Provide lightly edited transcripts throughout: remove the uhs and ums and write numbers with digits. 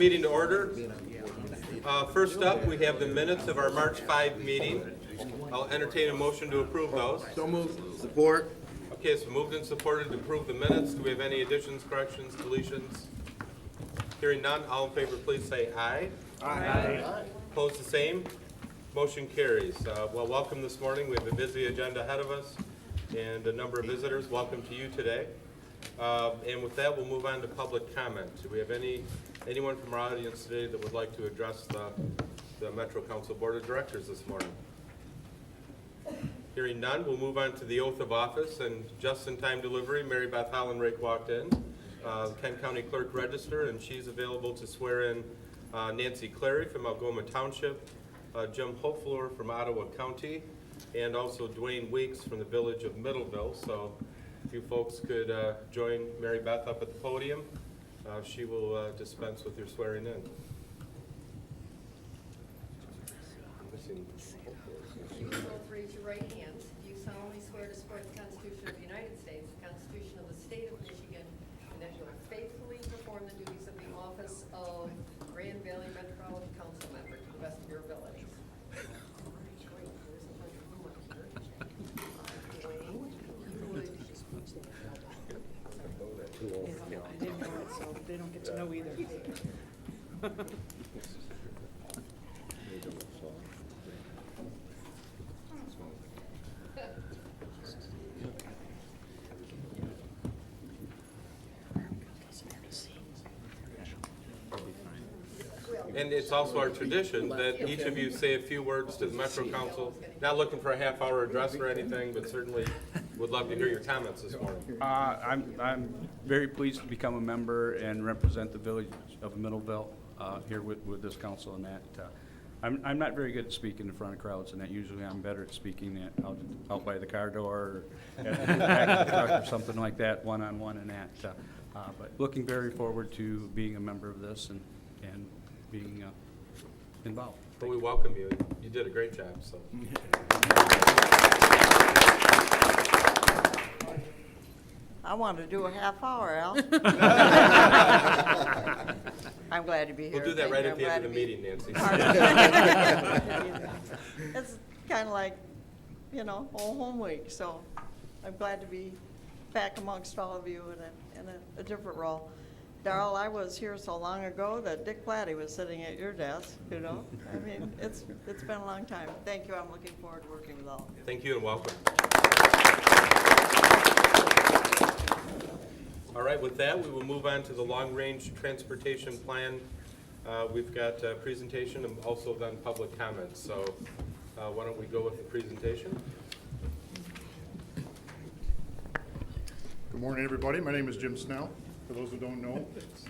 meeting to order. First up, we have the minutes of our March 5 meeting. I'll entertain a motion to approve those. So moved. Support. Okay, so moved and supported to approve the minutes. Do we have any additions, corrections, deletions? Hearing none, all in favor, please say aye. Aye. Opposed, the same. Motion carries. Well, welcome this morning. We have a busy agenda ahead of us and a number of visitors. Welcome to you today. And with that, we'll move on to public comment. Do we have anyone from our audience today that would like to address the Metro Council Board of Directors this morning? Hearing none, we'll move on to the oath of office, and just-in-time delivery, Mary Beth Hollenrake walked in, Kent County Clerk Register, and she's available to swear in Nancy Clary from Algoma Township, Jim Hopefler from Ottawa County, and also Dwayne Weeks from the village of Middleville. So if you folks could join Mary Beth up at the podium, she will dispense with your swearing in. You both raise your right hand. Do you solemnly swear to support the Constitution of the United States, the Constitution of the State of Michigan, and that you will faithfully perform the duties of the office of Grand Valley Metropolitan Council member to the best of your abilities? Great. There's a bunch of room up here. Dwayne, you would I didn't know it, so they don't get to know either. And it's also our tradition that each of you say a few words to the Metro Council. Not looking for a half-hour address or anything, but certainly would love to hear your comments this morning. I'm very pleased to become a member and represent the village of Middleville here with this council and that. I'm not very good at speaking in front of crowds, and that usually I'm better at speaking out by the car door or at the back of the truck or something like that, one-on-one and that. But looking very forward to being a member of this and being involved. Well, we welcome you. You did a great job, so. I want to do a half hour, Al. I'm glad to be here. We'll do that Thank right you. at I'm the glad end of the to be meeting, Nancy. part of it. It's kind of like, whole home week, so I'm glad to be back amongst all of you in a different role. Darrell, I was here so long ago that Dick Platty was sitting at your desk, I mean, it's been a long time. Thank you. I'm looking forward to working with all of you. Thank you and welcome. All right, with that, we will move on to the long-range transportation plan. We've got a presentation and also then public comments. So why don't we go with the presentation? Good morning, everybody. My name is Jim Snell. For those who don't know,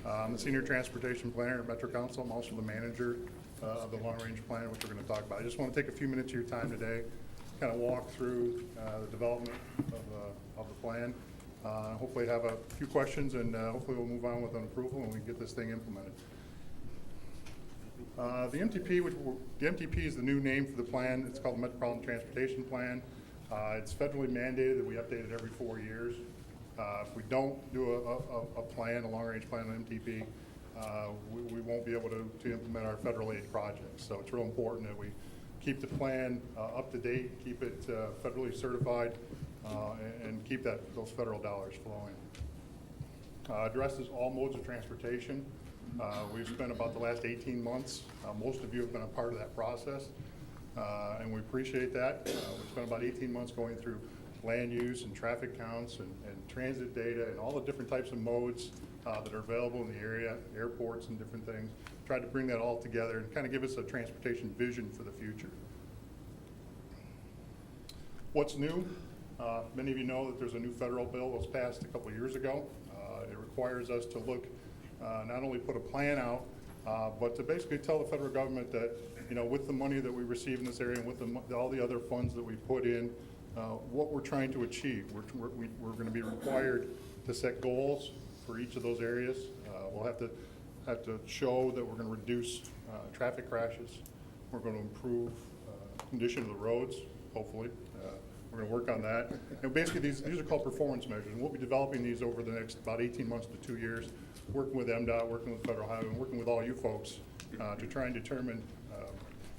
I'm the Senior Transportation Planner at Metro Council. I'm also the manager of the Long Range Plan, which we're going to talk about. I just want to take a few minutes of your time today, kind of walk through the development of the plan. Hopefully have a few questions, and hopefully we'll move on with an approval and we can get this thing implemented. The MTP is the new name for the plan. It's called the Metropolitan Transportation Plan. It's federally mandated that we update it every 4 years. If we don't do a plan, a long-range plan on MTP, we won't be able to implement our federal aid projects. So it's real important that we keep the plan up to date, keep it federally certified, and keep those federal dollars flowing. Addresses all modes of transportation. We've spent about the last 18 months. Most of you have been a part of that process, and we appreciate that. We've spent about 18 months going through land use and traffic counts and transit data and all the different types of modes that are available in the area, airports and different things. Tried to bring that all together and kind of give us a transportation vision for the future. What's new? Many of you know that there's a new federal bill that was passed a couple of years ago. It requires us to look, not only put a plan out, but to basically tell the federal government that, with the money that we receive in this area and with all the other funds that we put in, what we're trying to achieve. We're going to be required to set goals for each of those areas. We'll have to show that we're going to reduce traffic crashes. We're going to improve condition of the roads, hopefully. We're going to work on that. And basically, these are called performance measures. And we'll be developing these over the next about 18 months to 2 years. working with MDOT, working with Federal Highway, and working with all you folks to try and determine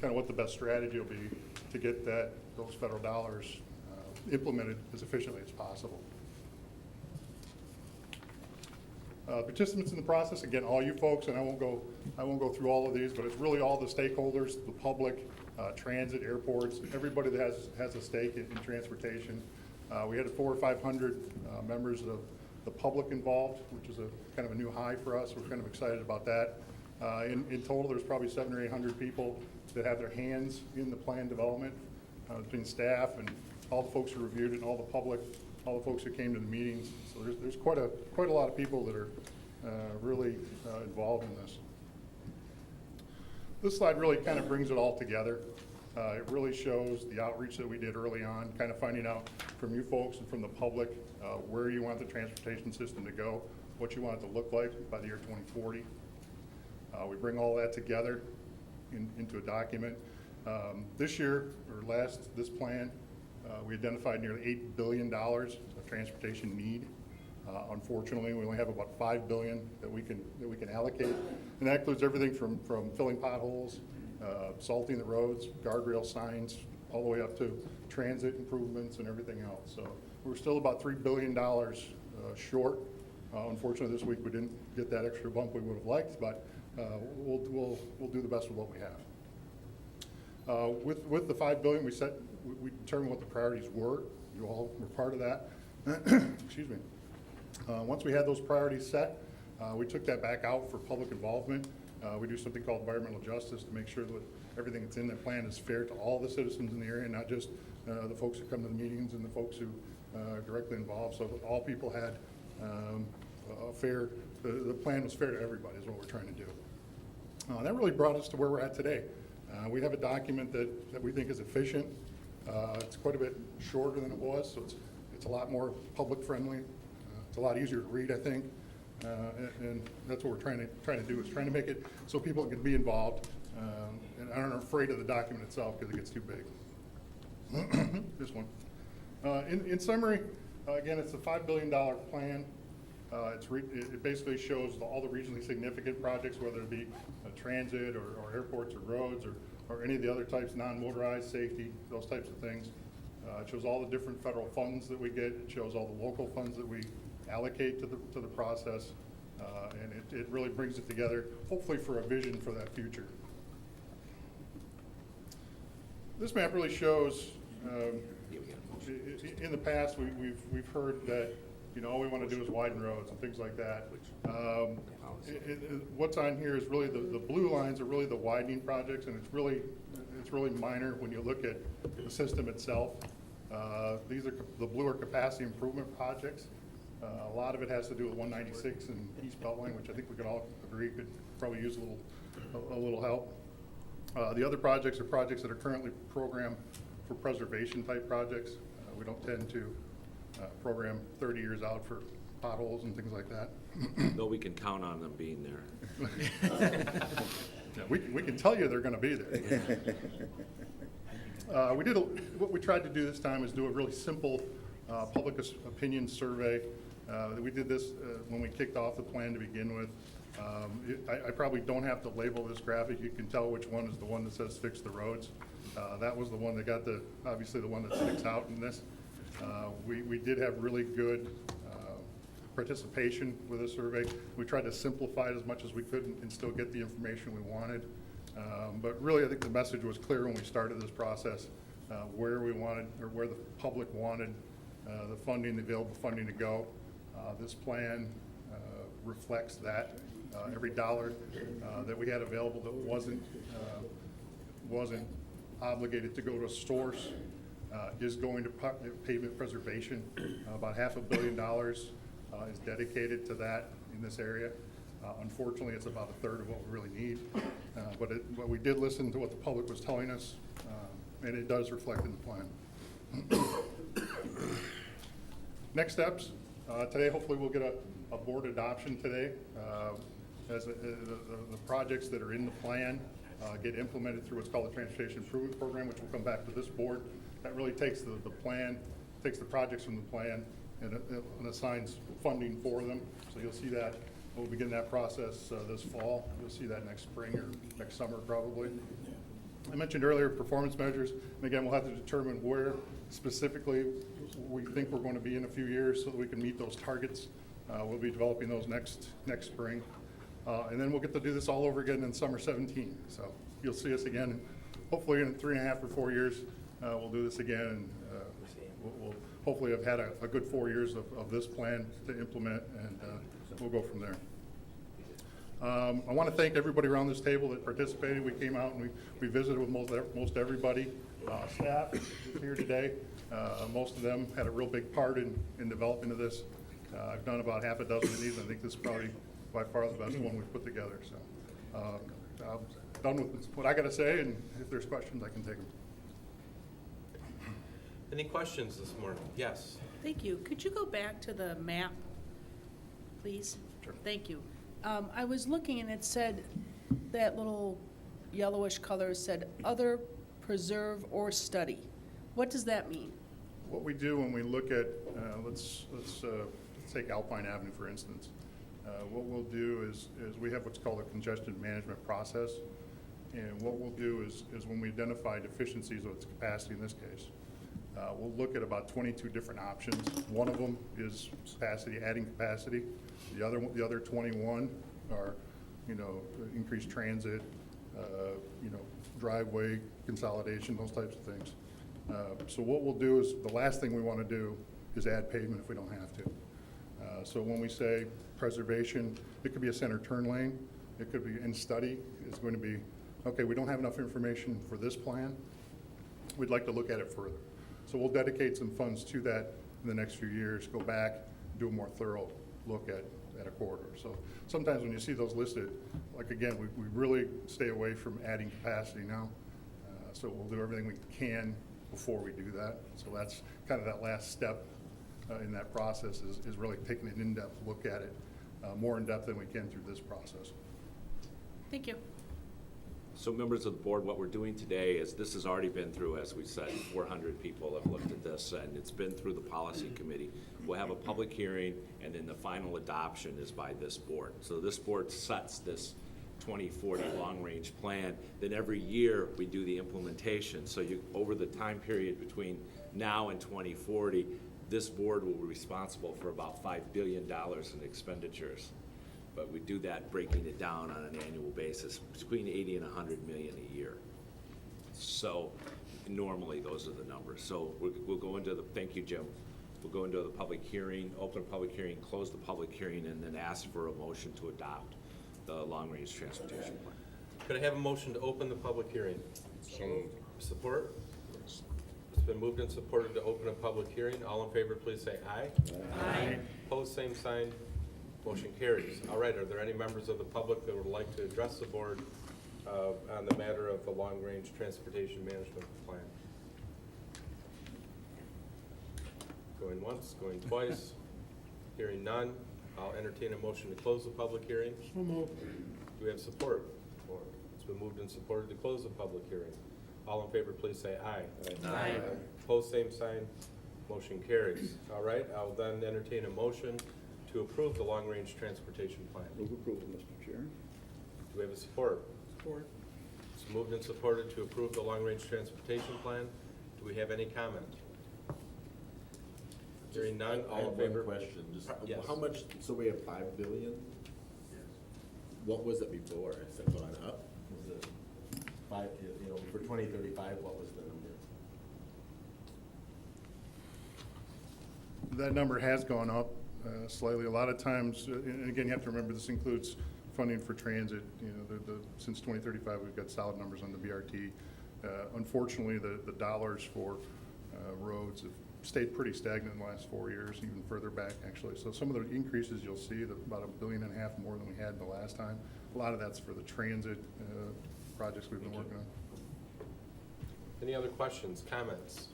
kind of what the best strategy will be to get those federal dollars implemented as efficiently as possible. Participants in the process, again, all you folks, and I won't go through all of these, but it's really all the stakeholders, the public, transit, airports, everybody that has a stake in transportation. We had 400 or 500 members of the public involved, which is a kind of a new high for us. We're kind of excited about that. In total, there's probably 700 or 800 people that have their hands in the plan development, between staff and all the folks who reviewed it and all the public, all the folks who came to the meetings. So there's quite a lot of people that are really involved in this. This slide really kind of brings it all together. It really shows the outreach that we did early on, kind of finding out from you folks and from the public where you want the transportation system to go, what you want it to look like by the year 2040. We bring all that together into a document. This year, or this plan, we identified nearly $8 billion of transportation need. Unfortunately, we only have about $5 billion that we can allocate, and that includes everything from filling potholes, salting the roads, guardrail signs, all the way up to transit improvements and everything else. So we're still about $3 billion short. Unfortunately, this week we didn't get that extra bump we would have liked, but we'll do the best with what we have. With the $5 billion, we determined what the priorities were. You all were part of that. Excuse me. Once we had those priorities set, we took that back out for public involvement. We do something called environmental justice to make sure that everything that's in that plan is fair to all the citizens in the area, not just the folks who come to the meetings and the folks who are directly involved. So all people had a fair, the plan was fair to everybody is what we're trying to do. That really brought us to where we're at today. We have a document that we think is efficient. It's quite a bit shorter than it was, so it's a lot more public friendly. It's a lot easier to read, I think, and that's what we're trying to do, is trying to make it so people can be involved and aren't afraid of the document itself because it gets too big. This one. In summary, again, it's a $5 billion plan. It basically shows all the regionally significant projects, whether it be transit or airports or roads or any of the other types, non-motorized, safety, those types of things. It shows all the different federal funds that we get. It shows all the local funds that we allocate to the process, and it really brings it together, hopefully for a vision for that future. This map really shows, in the past, we've heard that, you know, all we want to do is widen roads and things like that. What's on here is really the blue lines are really the widening projects, and it's really minor when you look at the system itself. These are the blue are capacity improvement projects. A lot of it has to do with 196 and East Beltline, which I think we could all agree could probably use a little help. The other projects are projects that are currently programmed for preservation type projects. We don't tend to program 30 years out for potholes and things like that. Though we can count on them being there. Yeah, we can tell you they're going to be there. What we tried to do this time is do a really simple public opinion survey. We did this when we kicked off the plan to begin with. I probably don't have to label this graphic. You can tell which one is the one that says fix the roads. That was the one that got obviously the one that sticks out in this. We did have really good participation with this survey. We tried to simplify it as much as we could and still get the information we wanted. But really, I think the message was clear when we started this process, where we wanted, or where the public wanted the funding, the available funding to go. This plan reflects that. Every dollar that we had available that wasn't obligated to go to a source is going to pavement preservation. About $500 million is dedicated to that in this area. Unfortunately, it's about a third of what we really need. But we did listen to what the public was telling us, and it does reflect in the plan. Next steps. Today, hopefully, we'll get a board adoption today as the projects that are in the plan get implemented through what's called the Transportation Improvement Program, which will come back to this board. That really takes the plan, takes the projects from the plan, and assigns funding for them. So you'll see that We'll begin that process this fall. You'll see that next spring or next summer probably. I mentioned earlier performance measures, and again, we'll have to determine where specifically we think we're going to be in a few years so that we can meet those targets. We'll be developing those next spring. And then we'll get to do this all over again in summer 17. So you'll see us again, hopefully in 3.5 or 4 years, we'll do this again. And we'll hopefully have had a good 4 years of this plan to implement, and we'll go from there. I want to thank everybody around this table that participated. We came out and we visited with most everybody. Staff is here today. Most of them had a real big part in developing of this. I've done about half a dozen of these. I think this is probably by far the best one we've put together. So I'm done with what I got to say, and if there's questions, I can take them. Any questions this morning? Yes. Thank you. Could you go back to the map, please? Sure. Thank you. I was looking and it said, that little yellowish color said, other preserve or study. What does that mean? What we do when we look at, let's take Alpine Avenue, for instance. What we'll do is we have what's called a congestion management process. And what we'll do is when we identify deficiencies of its capacity in this case, we'll look at about 22 different options. One of them is capacity, adding capacity. The other 21 are, increased transit, driveway consolidation, those types of things. So what we'll do is, the last thing we want to do is add pavement if we don't have to. So when we say preservation, it could be a center turn lane. It could be in study. It's going to be, okay, we don't have enough information for this plan. We'd like to look at it further. So we'll dedicate some funds to that in the next few years, go back, do a more thorough look at a corridor. So sometimes when you see those listed, like again, we really stay away from adding capacity now. So we'll do everything we can before we do that. So that's kind of that last step in that process is really taking an in-depth look at it, more in-depth than we can through this process. Thank you. So members of the board, what we're doing today is this has already been through, as we said, 400 people have looked at this, and it's been through the policy committee. We'll have a public hearing, and then the final adoption is by this board. So this board sets this 2040 long-range plan. Then every year we do the implementation. So over the time period between now and 2040, this board will be responsible for about $5 billion in expenditures. But we do that breaking it down on an annual basis, between 80 and 100 million a year. So normally those are the numbers. So we'll go into the, thank you, Jim. We'll go into the public hearing, open a public hearing, close the public hearing, and then ask for a motion to adopt the long-range transportation plan. Could I have a motion to open the public hearing? Support? It's been moved and supported to open a public hearing. All in favor, please say aye. Aye. Opposed, same sign. Motion carries. All right, are there any members of the public that would like to address the board on the matter of the long-range transportation management plan? Going once, going twice. Hearing none, I'll entertain a motion to close the public hearing. Do we have support? It's been moved and supported to close the public hearing. All in favor, please say aye. Aye. Opposed, same sign. Motion carries. All right, I'll then entertain a motion to approve the long-range transportation plan. Move approval, Mr. Chair. Do we have a support? Support. It's moved and supported to approve the long-range transportation plan. Do we have any comment? Hearing none, I all in have favor? one question, just, Yes. how much, so we have 5 billion? What was it before? Has it gone up? Was it 5, for 2035, what was the number? That number has gone up slightly. A lot of times, and again, you have to remember this includes funding for transit. Since 2035, we've got solid numbers on the BRT. Unfortunately, the dollars for roads have stayed pretty stagnant in the last 4 years, even further back actually. So some of the increases you'll see, about $1.5 billion more than we had the last time. A lot of that's for the transit projects we've been working on. Any other questions, comments?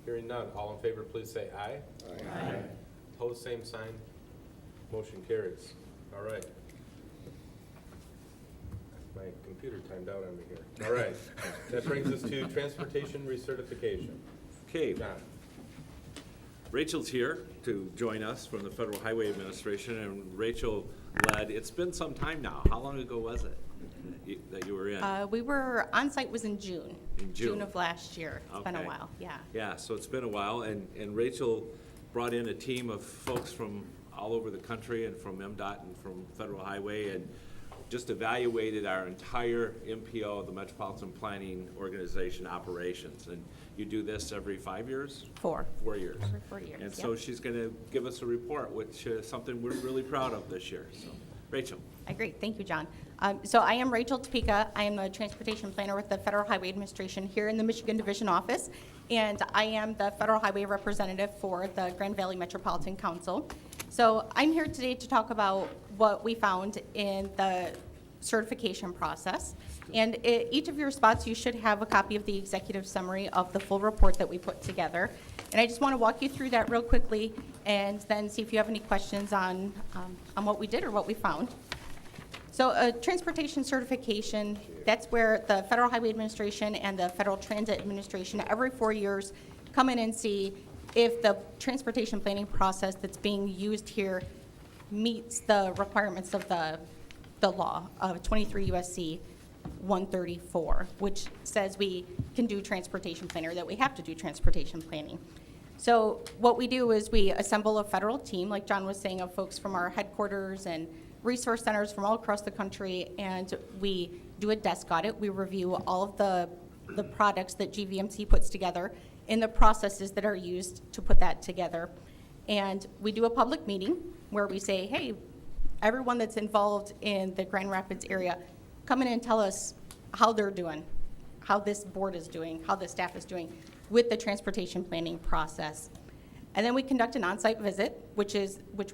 Hearing none, all in favor, please say aye. Aye. Opposed, same sign. Motion carries. All right. My computer timed out on me here. All right. That brings us to transportation recertification. Okay, John? Rachel's here to join us from the Federal Highway Administration, and Rachel led, it's been some time now. How long ago was it that you were in? We were, on-site was in June. In June. Of last year. It's been a Okay. while, yeah. Yeah, so it's been a while, and Rachel brought in a team of folks from all over the country and from MDOT and from Federal Highway, and just evaluated our entire MPO, the Metropolitan Planning Organization operations. And you do this every 5 years? 4. 4 years. Every 4 years, And so yep. she's gonna give us a report, which is something we're really proud of this year, so. Rachel? Great, thank you, John. So I am Rachel Topeka. I am the Transportation Planner with the Federal Highway Administration here in the Michigan Division Office, and I am the Federal Highway Representative for the Grand Valley Metropolitan Council. So I'm here today to talk about what we found in the certification process. And at each of your spots, you should have a copy of the executive summary of the full report that we put together. And I just want to walk you through that real quickly and then see if you have any questions on what we did or what we found. So a transportation certification, that's where the Federal Highway Administration and the Federal Transit Administration every 4 years come in and see if the transportation planning process that's being used here meets the requirements of the law of 23 USC 134, which says we can do transportation planning, or that we have to do transportation planning. So what we do is we assemble a federal team, like John was saying, of folks from our headquarters and resource centers from all across the country, and we do a desk audit. We review all of the products that GVMC puts together and the processes that are used to put that together. And we do a public meeting where we say, hey, everyone that's involved in the Grand Rapids area, come in and tell us how they're doing, how this board is doing, how the staff is doing with the transportation planning process. And then we conduct an on-site visit, which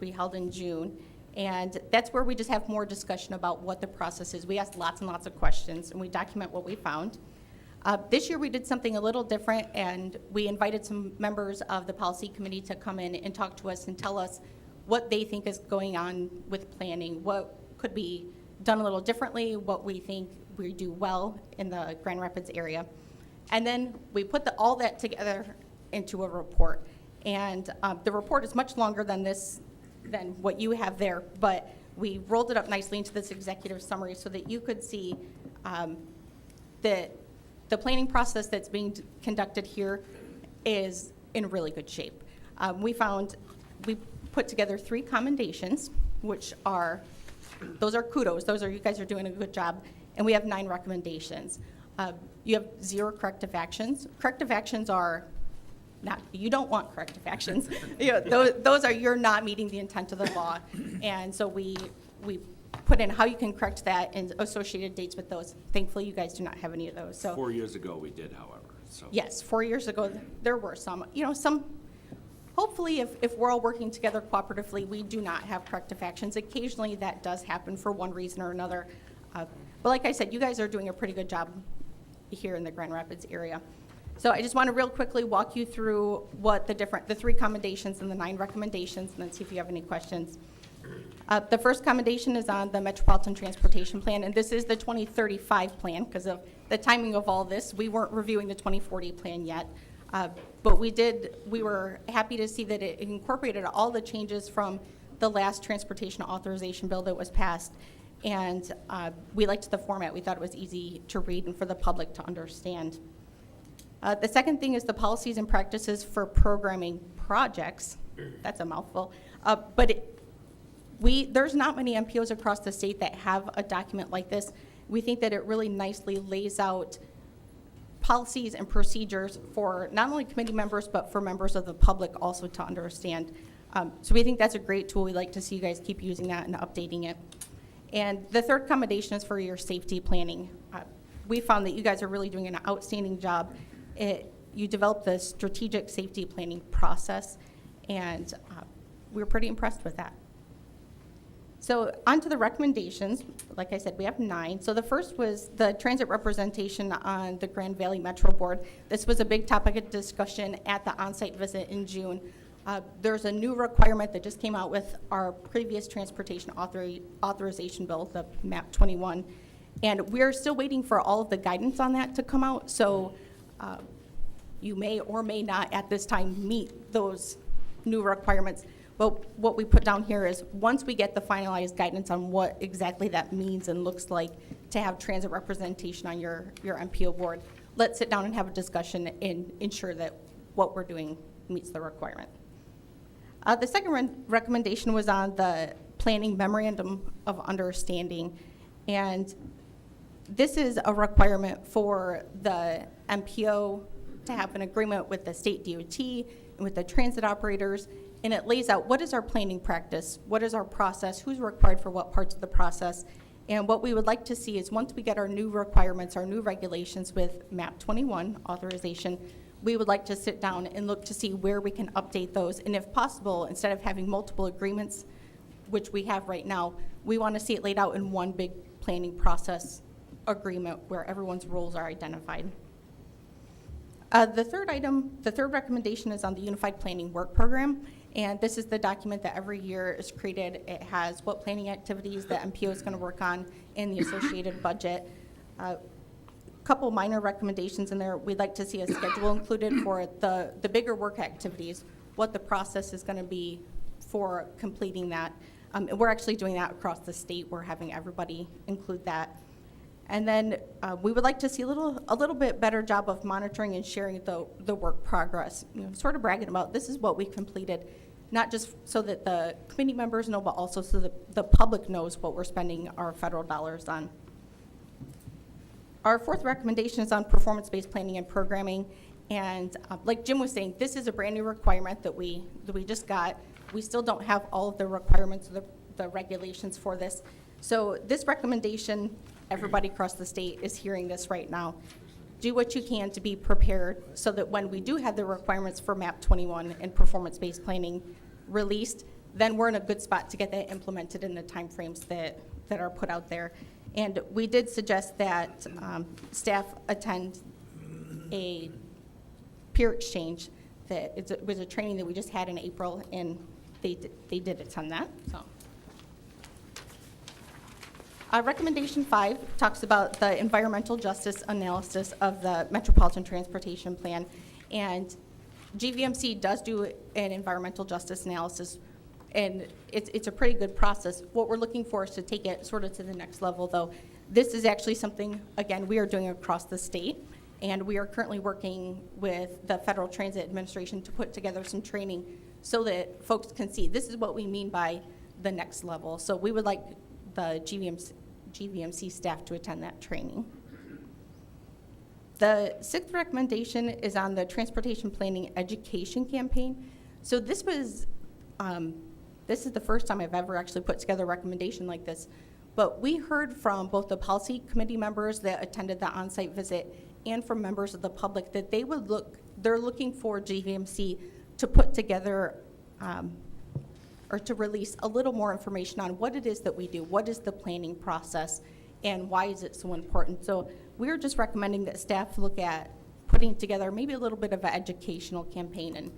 we held in June. And that's where we just have more discussion about what the process is. We asked lots and lots of questions, and we document what we found. This year, we did something a little different, and we invited some members of the policy committee to come in and talk to us and tell us what they think is going on with planning, what could be done a little differently, what we think we do well in the Grand Rapids area. And then we put all that together into a report. And the report is much longer than what you have there, but we rolled it up nicely into this executive summary so that you could see that the planning process that's being conducted here is in really good shape. We put together 3 commendations, which are, those are kudos. Those are, you guys are doing a good job. And we have 9 recommendations. You have 0 corrective actions. Corrective actions are not, you don't want corrective actions. Those are, you're not meeting the intent of the law. And so we put in how you can correct that and associated dates with those. Thankfully, you guys do not have any of those. So 4 years ago, we did, however, so. yes, 4 years ago, there were some, hopefully if we're all working together cooperatively, we do not have corrective actions. Occasionally, that does happen for one reason or another. But like I said, you guys are doing a pretty good job here in the Grand Rapids area. So I just want to real quickly walk you through what the 3 commendations and the 9 recommendations, and then see if you have any questions. The first commendation is on the Metropolitan Transportation Plan, and this is the 2035 plan. Because of the timing of all this, we weren't reviewing the 2040 plan yet. But we were happy to see that it incorporated all the changes from the last transportation authorization bill that was passed. And we liked the format. We thought it was easy to read and for the public to understand. The second thing is the policies and practices for programming projects. That's a mouthful. But there's not many MPOs across the state that have a document like this. We think that it really nicely lays out policies and procedures for not only committee members, but for members of the public also to understand. So we think that's a great tool. We'd like to see you guys keep using that and updating it. And the third commendation is for your safety planning. We found that you guys are really doing an outstanding job. You developed the strategic safety planning process, and we were pretty impressed with that. So on to the recommendations. Like I said, we have 9. So the first was the transit representation on the Grand Valley Metro Board. This was a big topic of discussion at the on-site visit in June. There's a new requirement that just came out with our previous transportation authorization bill, the MAP 21. And we're still waiting for all of the guidance on that to come out. So you may or may not at this time meet those new requirements. But what we put down here is, once we get the finalized guidance on what exactly that means and looks like to have transit representation on your MPO board, let's sit down and have a discussion and ensure that what we're doing meets the requirement. The second recommendation was on the planning memorandum of understanding. And this is a requirement for the MPO to have an agreement with the state DOT and with the transit operators. And it lays out what is our planning practice, what is our process, who's required for what parts of the process. And what we would like to see is, once we get our new requirements, our new regulations with MAP 21 authorization, we would like to sit down and look to see where we can update those. And if possible, instead of having multiple agreements, which we have right now, we want to see it laid out in one big planning process agreement where everyone's roles are identified. The third recommendation is on the Unified Planning Work Program. And this is the document that every year is created. It has what planning activities the MPO is going to work on and the associated budget. Couple minor recommendations in there. We'd like to see a schedule included for the bigger work activities, what the process is going to be for completing that. And we're actually doing that across the state. We're having everybody include that. And then we would like to see a little bit better job of monitoring and sharing the work progress. Sort of bragging about, this is what we completed, not just so that the committee members know, but also so that the public knows what we're spending our federal dollars on. Our fourth recommendation is on performance-based planning and programming. And like Jim was saying, this is a brand new requirement that we just got. We still don't have all of the requirements or the regulations for this. So this recommendation, everybody across the state is hearing this right now. Do what you can to be prepared so that when we do have the requirements for MAP 21 and performance-based planning released, then we're in a good spot to get that implemented in the timeframes that are put out there. And we did suggest that staff attend a peer exchange. It was a training that we just had in April, and they did attend that. So. Recommendation 5 talks about the environmental justice analysis of the Metropolitan Transportation Plan. And GVMC does do an environmental justice analysis, and it's a pretty good process. What we're looking for is to take it sort of to the next level, though. This is actually something, again, we are doing across the state, and we are currently working with the Federal Transit Administration to put together some training so that folks can see this is what we mean by the next level. So we would like the GVMC staff to attend that training. The sixth recommendation is on the Transportation Planning Education Campaign. So this is the first time I've ever actually put together a recommendation like this. But we heard from both the policy committee members that attended the on-site visit and from members of the public that they're looking for GVMC to put together or to release a little more information on what it is that we do, what is the planning process, and why is it so important. So we're just recommending that staff look at putting together maybe a little bit of an educational campaign, and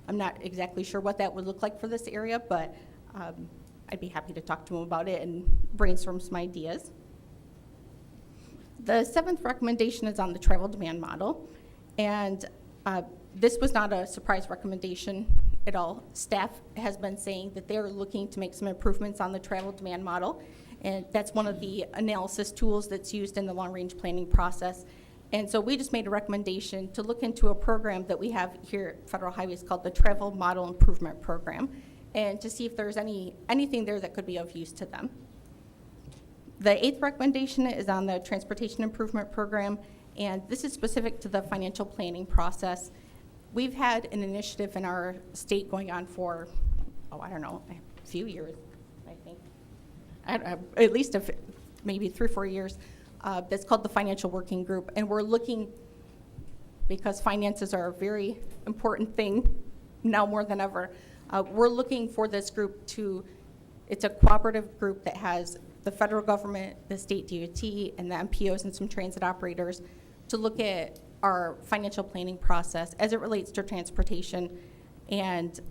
I'm not exactly sure what that would look like for this area, but I'd be happy to talk to them about it and brainstorm some ideas. The seventh recommendation is on the travel demand model, and this was not a surprise recommendation at all. Staff has been saying that they're looking to make some improvements on the travel demand model, and that's one of the analysis tools that's used in the long-range planning process. And so we just made a recommendation to look into a program that we have here at Federal Highways called the Travel Model Improvement Program, and to see if there's anything there that could be of use to them. The eighth recommendation is on the Transportation Improvement Program, and this is specific to the financial planning process. We've had an initiative in our state going on for, I don't know, a few years, I think. At least maybe 3 or 4 years. That's called the Financial Working Group, and we're looking, because finances are a very important thing now more than ever, we're looking for this group it's a cooperative group that has the federal government, the state DOT, and the MPOs and some transit operators to look at our financial planning process as it relates to transportation and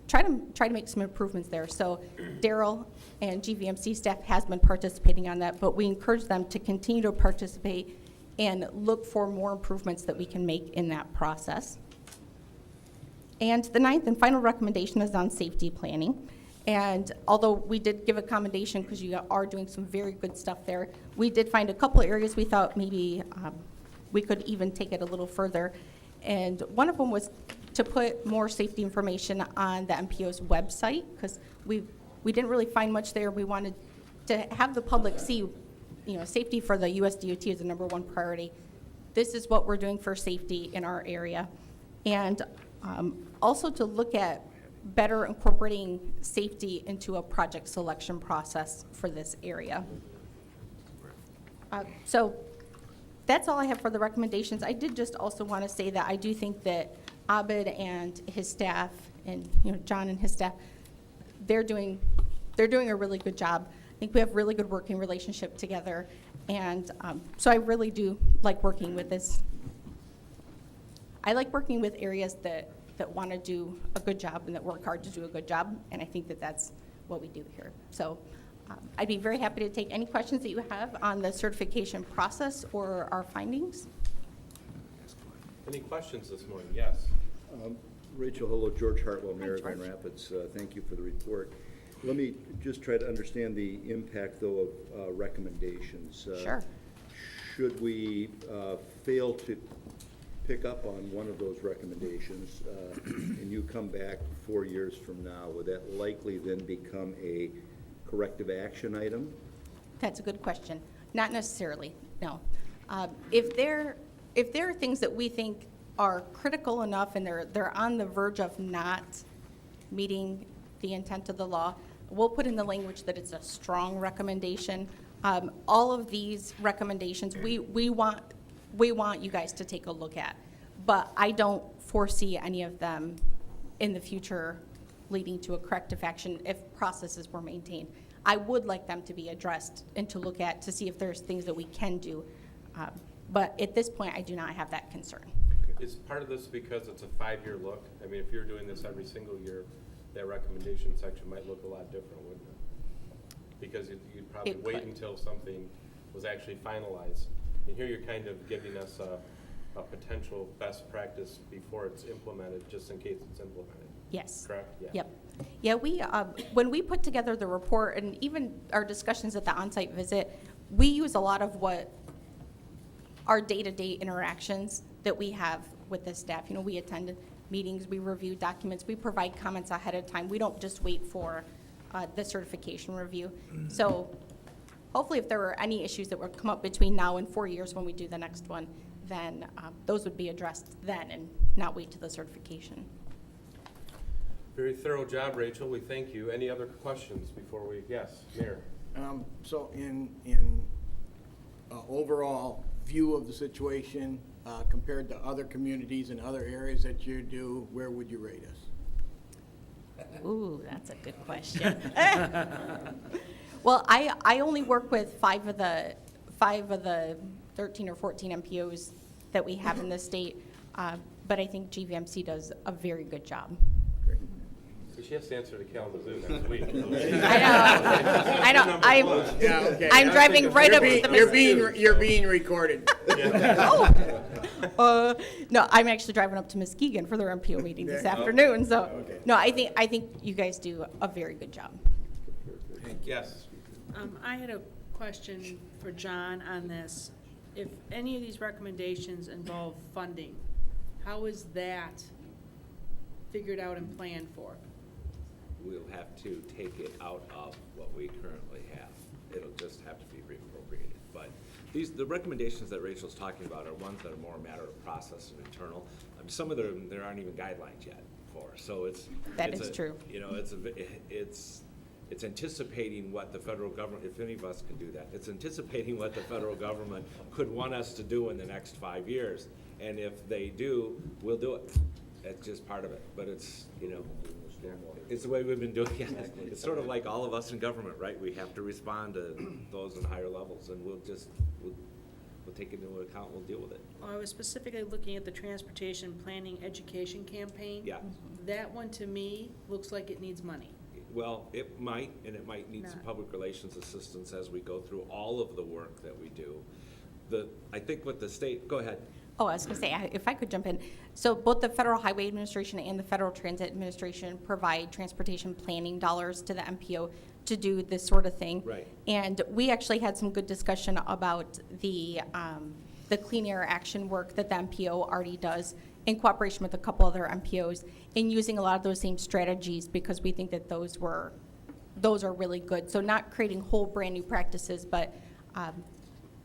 try to make some improvements there. So Daryl and GVMC staff has been participating on that, but we encourage them to continue to participate and look for more improvements that we can make in that process. And the ninth and final recommendation is on safety planning. And although we did give a commendation because you are doing some very good stuff there, we did find a couple areas we thought maybe we could even take it a little further. And one of them was to put more safety information on the MPO's website, because we didn't really find much there. We wanted to have the public see, safety for the US DOT is the #1 priority. This is what we're doing for safety in our area. And also to look at better incorporating safety into a project selection process for this area. So that's all I have for the recommendations. I did just also want to say that I do think that Abed and his staff, and John and his staff, they're doing a really good job. I think we have really good working relationship together, and so I really do like working with this. I like working with areas that want to do a good job and that work hard to do a good job, and I think that that's what we do here. So I'd be very happy to take any questions that you have on the certification process or our findings. Any questions this morning? Yes. Rachel, hello, George Hartwell, Mayor of George. Grand Rapids. Thank you for the report. Let me just try to understand the impact, though, of recommendations. Sure. Should we fail to pick up on one of those recommendations, and you come back 4 years from now, would that likely then become a corrective action item? That's a good question. Not necessarily, no. If there are things that we think are critical enough and they're on the verge of not meeting the intent of the law, we'll put in the language that it's a strong recommendation. All of these recommendations, we want you guys to take a look at, but I don't foresee any of them in the future leading to a corrective action if processes were maintained. I would like them to be addressed and to look at to see if there's things that we can do, but at this point, I do not have that concern. Is part of this because it's a 5-year look? I mean, if you're doing this every single year, that recommendation section might look a lot different, wouldn't it? Because you'd probably It wait could. until something was actually finalized. And here you're kind of giving us a potential best practice before it's implemented, just in case it's implemented. Yes. Correct? Yeah. Yep. Yeah, we, when we put together the report and even our discussions at the on-site visit, we use a lot of what our day-to-day interactions that we have with the staff. We attend meetings, we review documents, we provide comments ahead of time. We don't just wait for the certification review. So hopefully if there were any issues that would come up between now and 4 years when we do the next one, then those would be addressed then and not wait to the certification. Very thorough job, Rachel. We thank you. Any other questions before we, yes, Mayor? So in overall view of the situation, compared to other communities and other areas that you do, where would you rate us? Ooh, that's a good question. Well, I only work with five of the 13 or 14 MPOs that we have in the state, but I think GVMC does a very good job. So she has to answer to Kalamazoo next week. I know. Yeah, okay. I'm driving right up to the You're being recorded. No, I'm actually driving up to Muskegon for their MPO meeting this afternoon. So, Okay. no, I think you guys do a very good job. Yes. I had a question for John on this. If any of these recommendations involve funding, how is that figured out and planned for? We'll have to take it out of what we currently have. It'll just have to be reappropriated. But the recommendations that Rachel's talking about are ones that are more a matter of process and internal. Some of them, there aren't even guidelines yet for. So That is true. It's anticipating what the federal government, if any of us can do that, it's anticipating what the federal government could want us to do in the next 5 years. And if they do, we'll do it. That's just part of it. But it's the way we've been doing it. It's sort of like all of us in government, right? We have to respond to those in higher levels, and we'll take it into account, we'll deal with it. Well, I was specifically looking at the Transportation Planning Education Campaign. Yeah. That one, to me, looks like it needs money. Well, it might, and it might need some Not. public relations assistance as we go through all of the work that we do. I think what the state, go ahead. Oh, I was gonna say, if I could jump in. So both the Federal Highway Administration and the Federal Transit Administration provide transportation planning dollars to the MPO to do this sort of thing. Right. And we actually had some good discussion about the Clean Air Action work that the MPO already does in cooperation with a couple other MPOs, in using a lot of those same strategies, because we think that those are really good. So not creating whole brand-new practices, but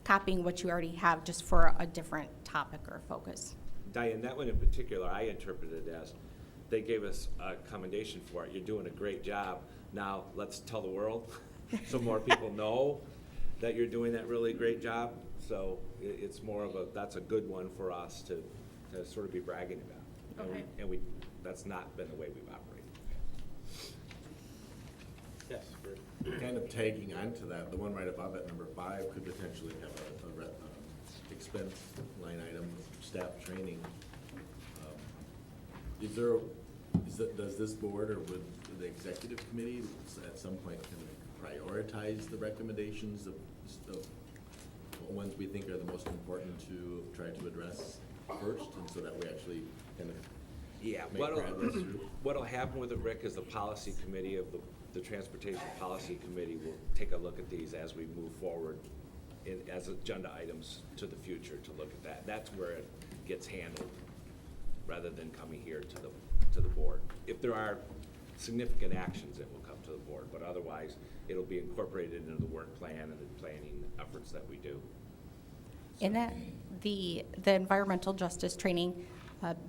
copying what you already have, just for a different topic or focus. Diane, that one in particular, I interpreted as, they gave us a commendation for it. You're doing a great job. Now, let's tell the world, so more people know that you're doing that really great job. So it's more of that's a good one for us to sort of be bragging about. Okay. And that's not been the way we've operated. Yes, Bert. Kind of tagging on to that, the one right above it, number 5, could potentially have expense line item, staff training. Does this board or would the executive committee at some point kind of prioritize the recommendations of ones we think are the most important to try to address first, and so that we actually kind of Yeah, make progress through? what'll happen with it, Rick, is the policy committee of the Transportation Policy Committee will take a look at these as we move forward as agenda items to the future to look at that. That's where it gets handled, rather than coming here to the board. If there are significant actions, it will come to the board, but otherwise, it'll be incorporated into the work plan and the planning efforts that we do. And that, the environmental justice training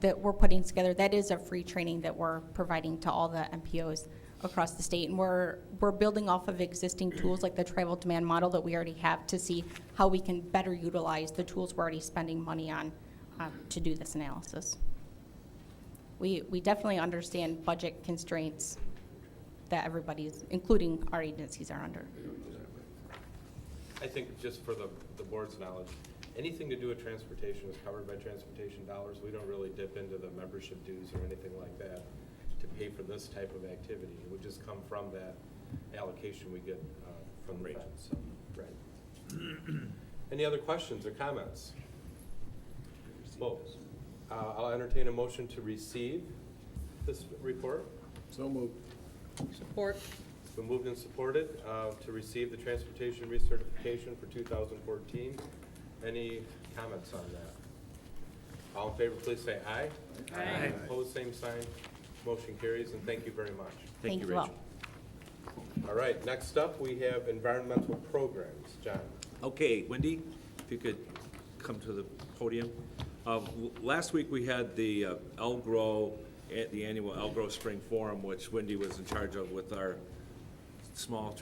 that we're putting together, that is a free training that we're providing to all the MPOs across the state. And we're building off of existing tools like the tribal demand model that we already have, to see how we can better utilize the tools we're already spending money on to do this analysis. We definitely understand budget constraints that everybody's, including our agencies, are under. I think just for the board's knowledge, anything to do with transportation is covered by transportation dollars. We don't really dip into the membership dues or anything like that to pay for this type of activity. It would just come from that allocation we get from the Fed. So, right. Any other questions or comments? Well, I'll entertain a motion to receive this report. So moved. Support. It's been moved and supported to receive the transportation recertification for 2014. Any comments on that? All in favor, please say aye. Aye. Opposed, same sign. Motion carries, and thank you very much. Thank you, all. Rachel. All right, next up, we have environmental programs. John? Okay, Wendy, if you could come to the podium. Last week, we had the the annual Elgrow Spring Forum, which Wendy was in charge of with our small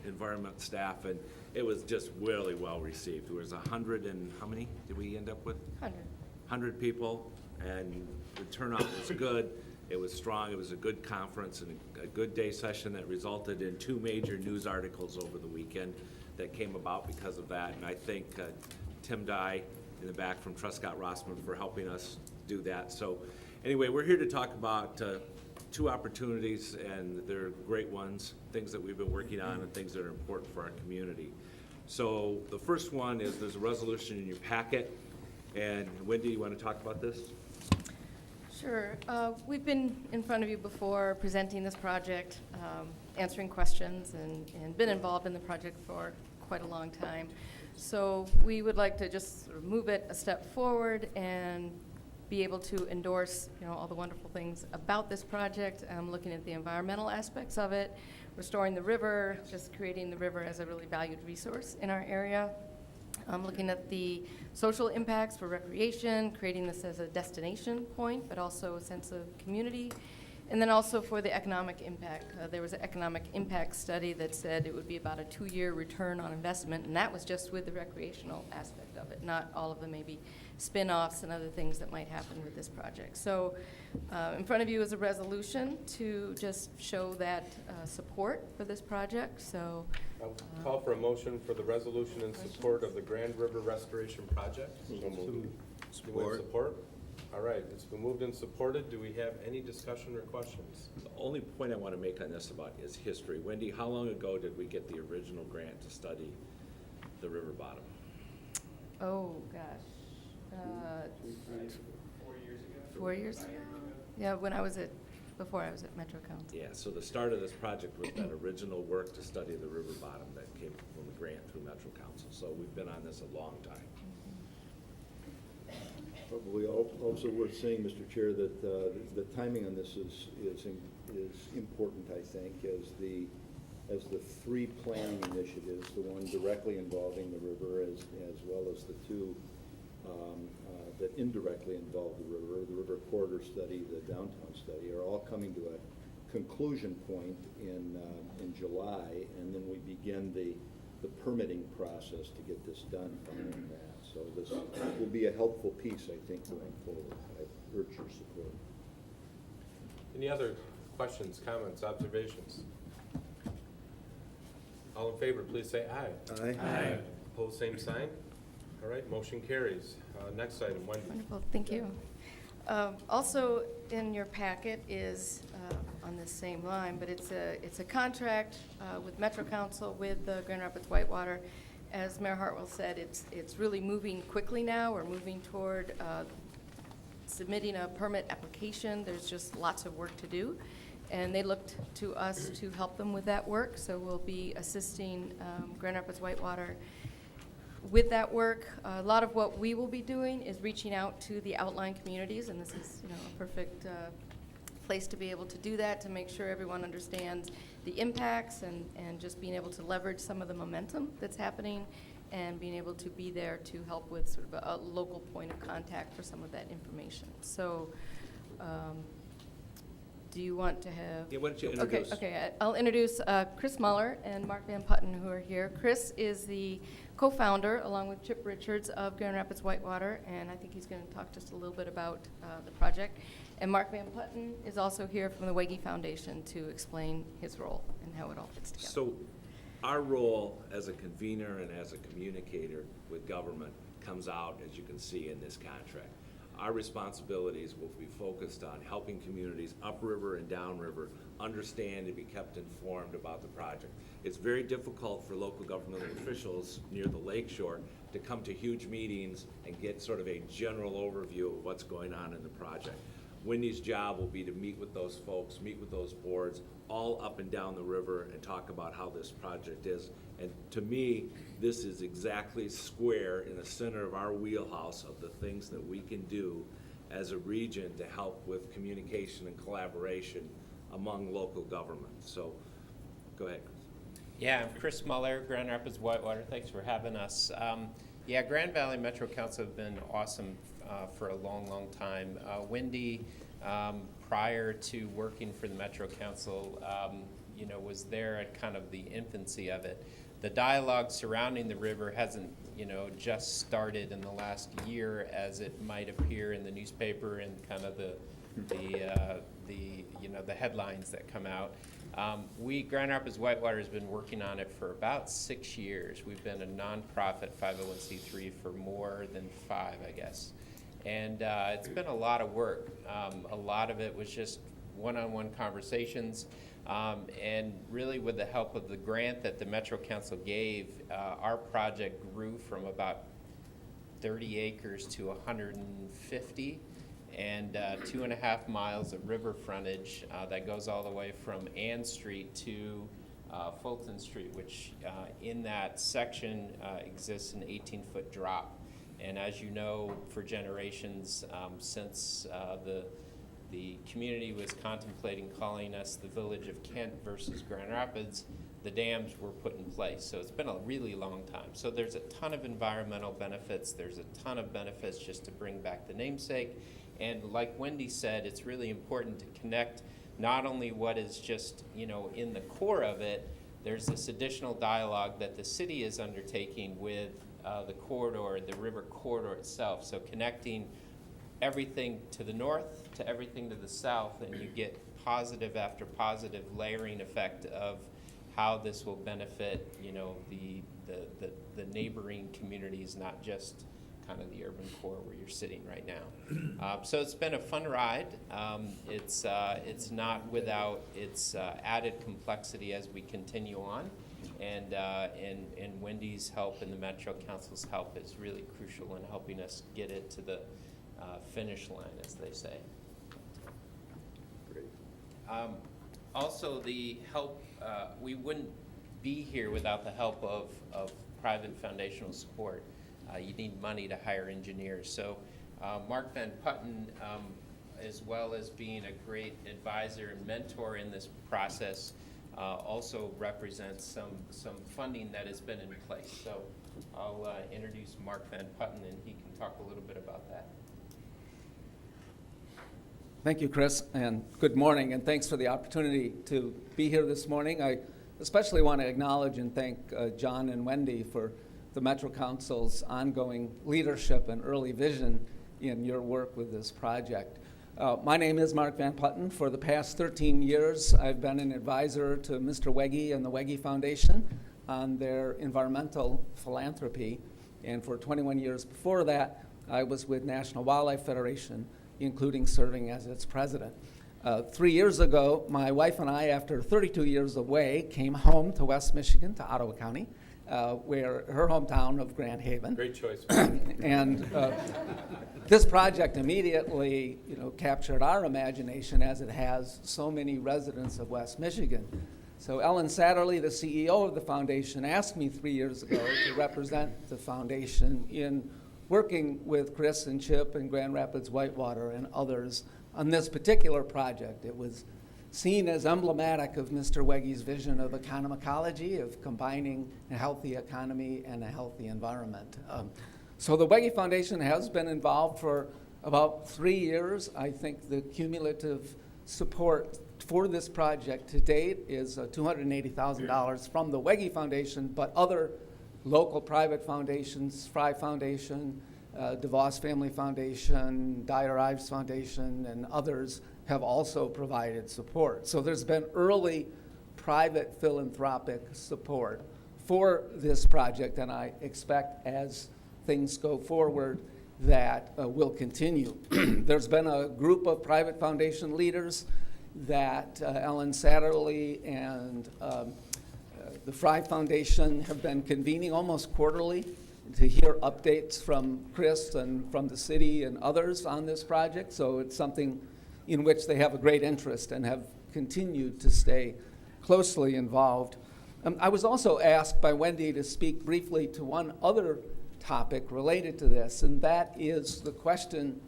environment staff, and it was just really well received. There was 100 and how many did we end up with? 100 people, and the turnout was good. It was strong. It was a good conference and a good day session that resulted in 2 major news articles over the weekend that came about because of that. And I thank Tim Dye in the back from Truscott Rossman for helping us do that. So anyway, we're here to talk about 2 opportunities, and they're great ones, things that we've been working on and things that are important for our community. So the first one is there's a resolution in your packet, and Wendy, you want to talk about this? Sure. We've been in front of you before presenting this project, answering questions, and been involved in the project for quite a long time. So we would like to just sort of move it a step forward and be able to endorse, all the wonderful things about this project. Looking at the environmental aspects of it, restoring the river, just creating the river as a really valued resource in our area. Looking at the social impacts for recreation, creating this as a destination point, but also a sense of community. And then also for the economic impact. There was an economic impact study that said it would be about a 2-year return on investment, and that was just with the recreational aspect of it, not all of the maybe spin-offs and other things that might happen with this project. So in front of you is a resolution to just show that support for this project. So I'll call for a motion for the resolution in support of the Grand River Restoration Project. Support. All right, it's been moved and supported. Do we have any discussion or questions? The only point I want to make on this about is history. Wendy, how long ago did we get the original grant to study the river bottom? oh gosh, 4 years ago? Yeah, before I was at Metro Council. Yeah, so the start of this project was that original work to study the river bottom that came from the grant through Metro Council. So we've been on this a long time. Probably also worth saying, Mr. Chair, that the timing on this is important, I think, as the three planning initiatives, the one directly involving the river as well as the two that indirectly involve the river corridor study, the downtown study, are all coming to a conclusion point in July, and then we begin the permitting process to get this done following that. So this will be a helpful piece, I think, going forward. I urge your support. Any other questions, comments, observations? All in favor, please say aye. Aye. Opposed, same sign. All right, motion carries. Next item, Wendy. Wonderful, thank you. Also in your packet is, on this same line, but it's a contract with Metro Council with the Grand Rapids Whitewater. As Mayor Hartwell said, it's really moving quickly now. We're moving toward submitting a permit application. There's just lots of work to do. And they looked to us to help them with that work, so we'll be assisting Grand Rapids Whitewater with that work. A lot of what we will be doing is reaching out to the outlying communities, and this is, a perfect place to be able to do that, to make sure everyone understands the impacts and just being able to leverage some of the momentum that's happening and being able to be there to help with sort of a local point of contact for some of that information. So, do you want to have? Yeah, why don't you introduce? Okay. I'll introduce Chris Muller and Mark Van Putten, who are here. Chris is the co-founder, along with Chip Richards, of Grand Rapids Whitewater, and I think he's going to talk just a little bit about the project. And Mark Van Putten is also here from the Wege Foundation to explain his role and how it all fits together. So our role as a convener and as a communicator with government comes out, as you can see, in this contract. Our responsibilities will be focused on helping communities upriver and downriver understand and be kept informed about the project. It's very difficult for local governmental officials near the lakeshore to come to huge meetings and get sort of a general overview of what's going on in the project. Wendy's job will be to meet with those folks, meet with those boards, all up and down the river, and talk about how this project is. And to me, this is exactly square in the center of our wheelhouse of the things that we can do as a region to help with communication and collaboration among local governments. So, go ahead, Chris. Yeah, I'm Chris Muller, Grand Rapids Whitewater. Thanks for having us. Yeah, Grand Valley Metro Council have been awesome for a long, long time. Wendy, prior to working for the Metro Council, was there at kind of the infancy of it. The dialogue surrounding the river hasn't, just started in the last year as it might appear in the newspaper and kind of the headlines that come out. Grand Rapids Whitewater has been working on it for about 6 years. We've been a nonprofit 501c3 for more than 5, I guess. And it's been a lot of work. A lot of it was just one-on-one conversations. And really with the help of the grant that the Metro Council gave, our project grew from about 30 acres to 150 and 2.5 miles of river frontage that goes all the way from Ann Street to Fulton Street, which in that section exists an 18-foot drop. And as you know, for generations since the community was contemplating calling us the Village of Kent versus Grand Rapids, the dams were put in place. So it's been a really long time. So there's a ton of environmental benefits. There's a ton of benefits just to bring back the namesake. And like Wendy said, it's really important to connect not only what is just, in the core of it, there's this additional dialogue that the city is undertaking with the corridor, the river corridor itself. So connecting everything to the north to everything to the south, and you get positive after positive layering effect of how this will benefit, the neighboring communities, not just kind of the urban core where you're sitting right now. So it's been a fun ride. It's not without its added complexity as we continue on. And Wendy's help and the Metro Council's help is really crucial in helping us get it to the finish line, as they say. Great. Also, the help, we wouldn't be here without the help of private foundational support. You need money to hire engineers. So Mark Van Putten, as well as being a great advisor and mentor in this process, also represents some funding that has been in place. So I'll introduce Mark Van Putten, and he can talk a little bit about that. Thank you, Chris, and good morning, and thanks for the opportunity to be here this morning. I especially want to acknowledge and thank John and Wendy for the Metro Council's ongoing leadership and early vision in your work with this project. My name is Mark Van Putten. For the past 13 years, I've been an advisor to Mr. Wegge and the Wegge Foundation on their environmental philanthropy, and for 21 years before that, I was with National Wildlife Federation, including serving as its president. 3 years ago, my wife and I, after 32 years away, came home to West Michigan, to Ottawa County, where her hometown of Grand Haven. Great choice. And this project immediately, captured our imagination, as it has so many residents of West Michigan. So Ellen Satterley, the CEO of the foundation, asked me 3 years ago to represent the foundation in working with Chris and Chip and Grand Rapids Whitewater and others on this particular project. It was seen as emblematic of Mr. Wegge's vision of economicology, of combining a healthy economy and a healthy environment. So the Wegge Foundation has been involved for about 3 years. I think the cumulative support for this project to date is $280,000 from the Wegge Foundation, but other local private foundations, Fry Foundation, DeVos Family Foundation, Dyer Ives Foundation, and others have also provided support. So there's been early private philanthropic support for this project, and I expect as things go forward that will continue. There's been a group of private foundation leaders that Ellen Satterley and the Fry Foundation have been convening almost quarterly to hear updates from Chris and from the city and others on this project. So it's something in which they have a great interest and have continued to stay closely involved. I was also asked by Wendy to speak briefly to one other topic related to this, and that is the question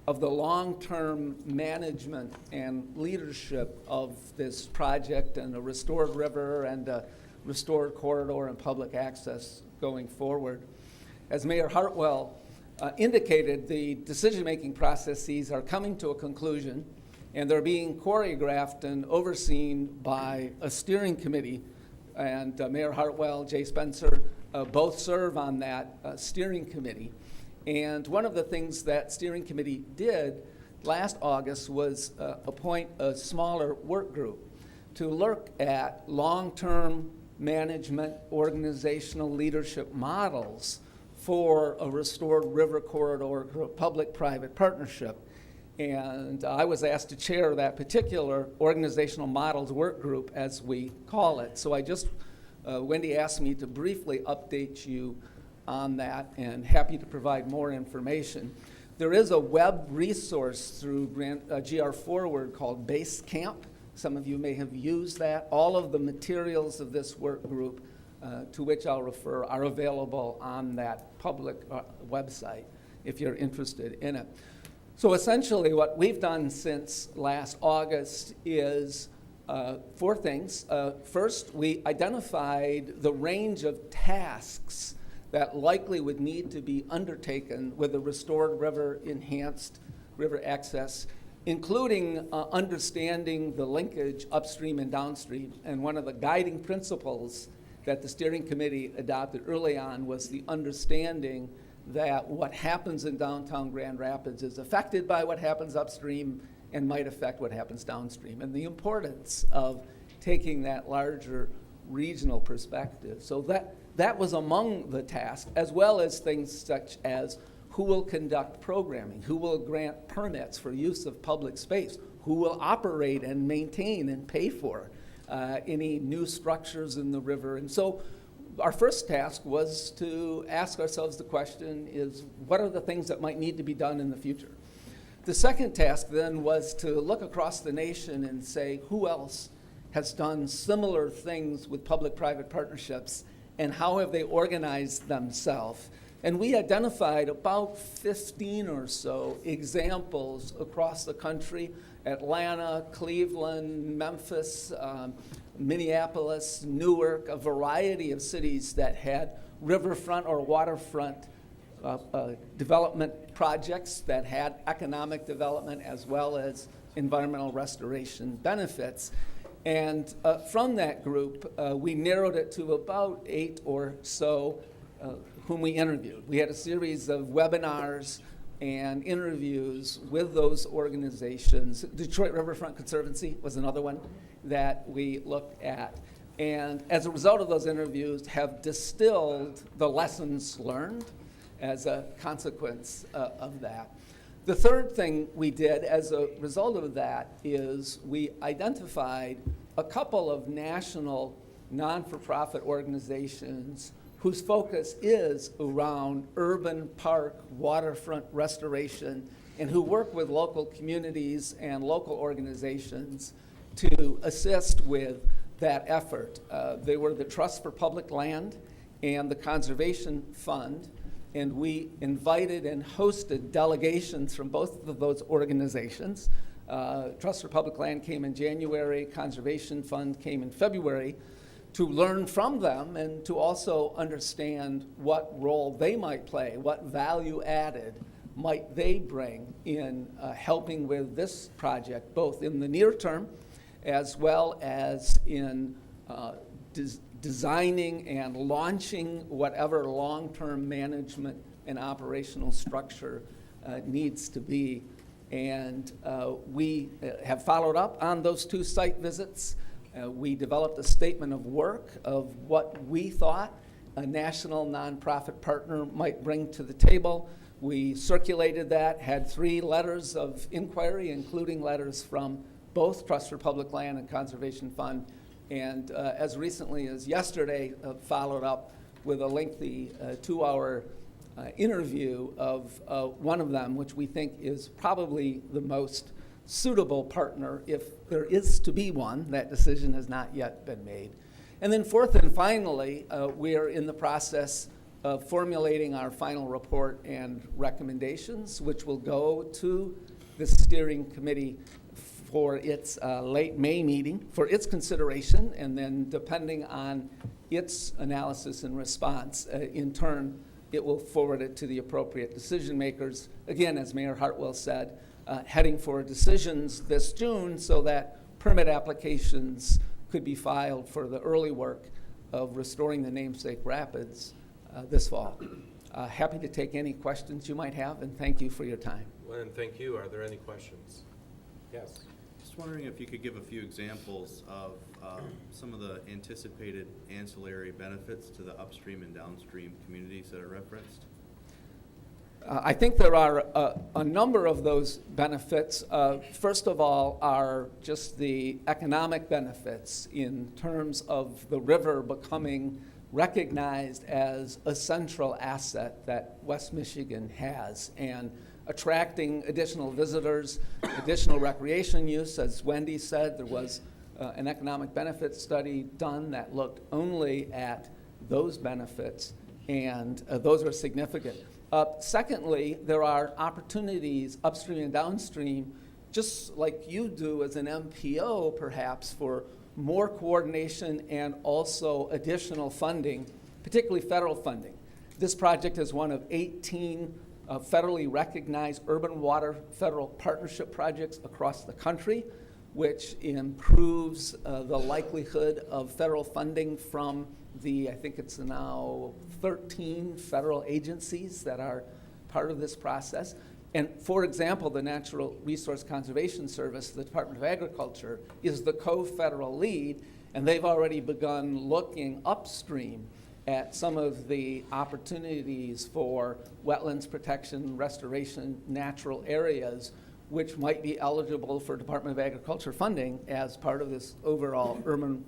of the long-term management and leadership of this project and a restored river and a restored corridor and public access going forward. As Mayor Hartwell indicated, the decision-making processes are coming to a conclusion, and they're being choreographed and overseen by a steering committee. And Mayor Hartwell, Jay Spencer, both serve on that steering committee. And one of the things that steering committee did last August was appoint a smaller work group to look at long-term management organizational leadership models for a restored river corridor public-private partnership. And I was asked to chair that particular organizational models work group, as we call it. So Wendy asked me to briefly update you on that, and happy to provide more information. There is a web resource through GR Forward called Basecamp. Some of you may have used that. All of the materials of this work group, to which I'll refer, are available on that public website if you're interested in it. So essentially what we've done since last August is 4 things. First, we identified the range of tasks that likely would need to be undertaken with a restored river, enhanced river access, including understanding the linkage upstream and downstream. And one of the guiding principles that the steering committee adopted early on was the understanding that what happens in downtown Grand Rapids is affected by what happens upstream and might affect what happens downstream, and the importance of taking that larger regional perspective. So that was among the tasks, as well as things such as who will conduct programming, who will grant permits for use of public space, who will operate and maintain and pay for any new structures in the river. And so our first task was to ask ourselves the question is, what are the things that might need to be done in the future? The second task then was to look across the nation and say, who else has done similar things with public-private partnerships, and how have they organized themselves? And we identified about 15 or so examples across the country: Atlanta, Cleveland, Memphis, Minneapolis, Newark, a variety of cities that had riverfront or waterfront development projects that had economic development as well as environmental restoration benefits. And from that group, we narrowed it to about 8 or so whom we interviewed. We had a series of webinars and interviews with those organizations. Detroit Riverfront Conservancy was another one that we looked at. And as a result of those interviews, have distilled the lessons learned as a consequence of that. The third thing we did as a result of that is we identified a couple of national non-for-profit organizations whose focus is around urban park waterfront restoration and who work with local communities and local organizations to assist with that effort. They were the Trust for Public Land and the Conservation Fund, and we invited and hosted delegations from both of those organizations. Trust for Public Land came in January, Conservation Fund came in February, to learn from them and to also understand what role they might play, what value added might they bring in helping with this project, both in the near term as well as in designing and launching whatever long-term management and operational structure needs to be. And we have followed up on those 2 site visits. We developed a statement of work of what we thought a national nonprofit partner might bring to the table. We circulated that, had 3 letters of inquiry, including letters from both Trust for Public Land and Conservation Fund, and as recently as yesterday, followed up with a lengthy 2-hour interview of one of them, which we think is probably the most suitable partner if there is to be one. That decision has not yet been made. And then fourth and finally, we are in the process of formulating our final report and recommendations, which will go to the steering committee for its late May meeting for its consideration, and then depending on its analysis and response, in turn, it will forward it to the appropriate decision makers. Again, as Mayor Hartwell said, heading for decisions this June so that permit applications could be filed for the early work of restoring the namesake rapids this fall. Happy to take any questions you might have, and thank you for your time. Len, thank you. Are there any questions? Yes. Just wondering if you could give a few examples of some of the anticipated ancillary benefits to the upstream and downstream communities that are referenced. I think there are a number of those benefits. First of all, are just the economic benefits in terms of the river becoming recognized as a central asset that West Michigan has, and attracting additional visitors, additional recreation use. As Wendy said, there was an economic benefits study done that looked only at those benefits, and those are significant. Secondly, there are opportunities upstream and downstream, just like you do as an MPO perhaps, for more coordination and also additional funding, particularly federal funding. This project is one of 18 federally recognized urban water federal partnership projects across the country, which improves the likelihood of federal funding from I think it's now 13 federal agencies that are part of this process. And for example, the Natural Resource Conservation Service, the Department of Agriculture, is the co-federal lead, and they've already begun looking upstream at some of the opportunities for wetlands protection, restoration, natural areas, which might be eligible for Department of Agriculture funding as part of this overall urban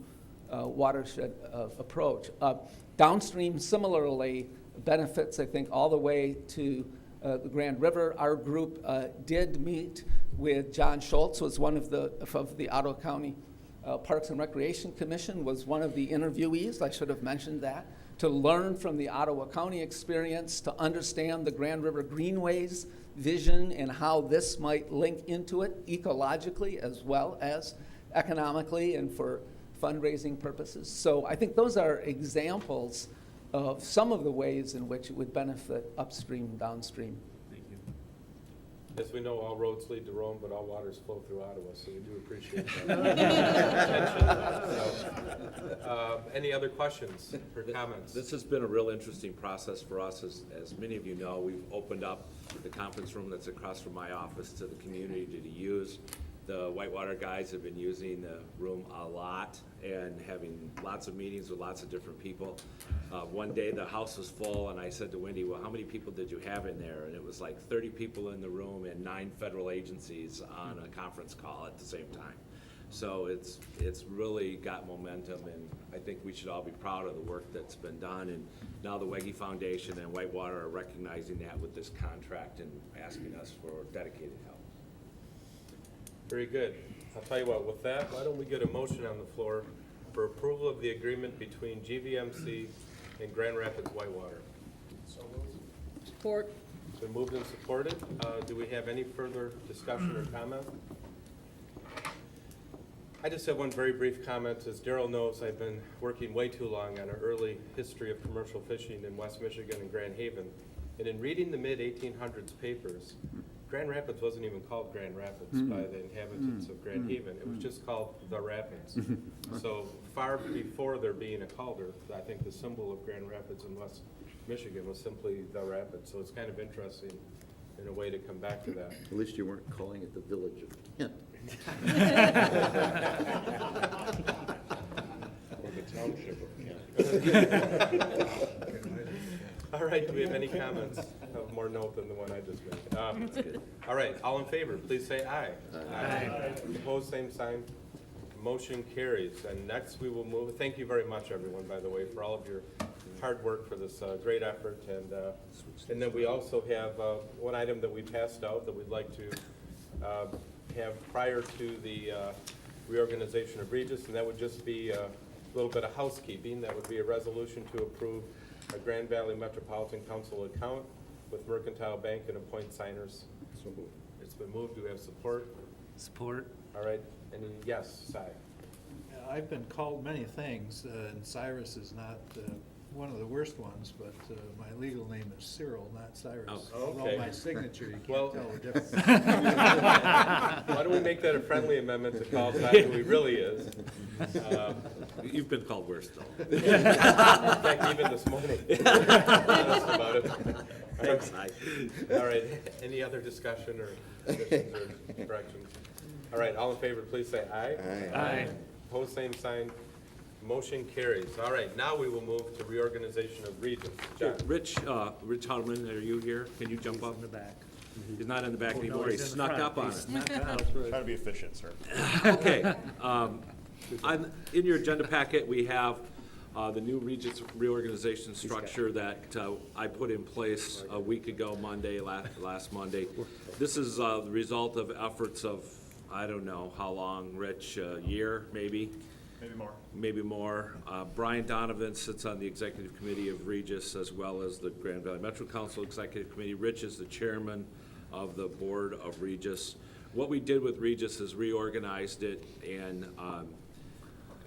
watershed approach. Downstream similarly benefits, I think, all the way to the Grand River. Our group did meet with John Schultz, who was one of the Ottawa County Parks and Recreation Commission, was one of the interviewees. I should have mentioned that, to learn from the Ottawa County experience, to understand the Grand River Greenways vision and how this might link into it ecologically as well as economically and for fundraising purposes. So I think those are examples of some of the ways in which it would benefit upstream and downstream. Thank you. As we know, all roads lead to Rome, but all waters flow through Ottawa, so we do appreciate that. So, any other questions or comments? This has been a real interesting process for us. As many of you know, we've opened up the conference room that's across from my office to the community to use. The Whitewater guys have been using the room a lot and having lots of meetings with lots of different people. One day the house was full and I said to Wendy, well, how many people did you have in there? And it was like 30 people in the room and 9 federal agencies on a conference call at the same time. So it's really got momentum, and I think we should all be proud of the work that's been done. And now the Wege Foundation and Whitewater are recognizing that with this contract and asking us for dedicated help. Very good. I'll tell you what, with that, why don't we get a motion on the floor for approval of the agreement between GVMC and Grand Rapids Whitewater? Support. It's been moved and supported. Do we have any further discussion or comment? I just have one very brief comment. As Daryl knows, I've been working way too long on an early history of commercial fishing in West Michigan and Grand Haven. And in reading the mid-1800s papers, Grand Rapids wasn't even called Grand Rapids by the inhabitants of Grand Haven. It was just called the Rapids. So far before there being a Calder, I think the symbol of Grand Rapids in West Michigan was simply the Rapids. So it's kind of interesting in a way to come back to that. At least you weren't calling it the Village of Kent. Or the Township of Kent. All right, do we have any comments of more note than the one I just made? All right, all in favor, please say aye. Aye. Opposed, same sign. Motion carries. And next we will move, thank you very much, everyone, by the way, for all of your hard work for this great effort. And then we also have one item that we passed out that we'd like to have prior to the reorganization of Regis, and that would just be a little bit of housekeeping. That would be a resolution to approve a Grand Valley Metropolitan Council account with Mercantile Bank and appoint signers. So moved. It's been moved. Do we have support? Support. All right. Any yes, Si? I've been called many things, and Cyrus is not one of the worst ones, but my legal name is Cyril, not Cyrus. Oh, okay. Well, my signature, you can't Well, tell the difference. why don't we make that a friendly amendment to call Si who he really is? You've been called worse, though. In fact, even this morning. Honest about it. Thanks, All right, any other discussion or additions or corrections? All right, all in favor, please say aye. Aye. Opposed, same sign. Motion carries. All right, now we will move to reorganization of Regis. John? Rich Hartman, are you here? Can you jump up? In the back. He's not in the back anymore. He he's in the snuck front. up on He us. snuck out. Try to be efficient, sir. Okay. In your agenda packet, we have the new Regis reorganization structure that I put in place a week ago, last Monday. This is the result of efforts of, I don't know how long, Rich, a year, maybe? Maybe more. Brian Donovan sits on the executive committee of Regis as well as the Grand Valley Metro Council Executive Committee. Rich is the chairman of the board of Regis. What we did with Regis is reorganized it, and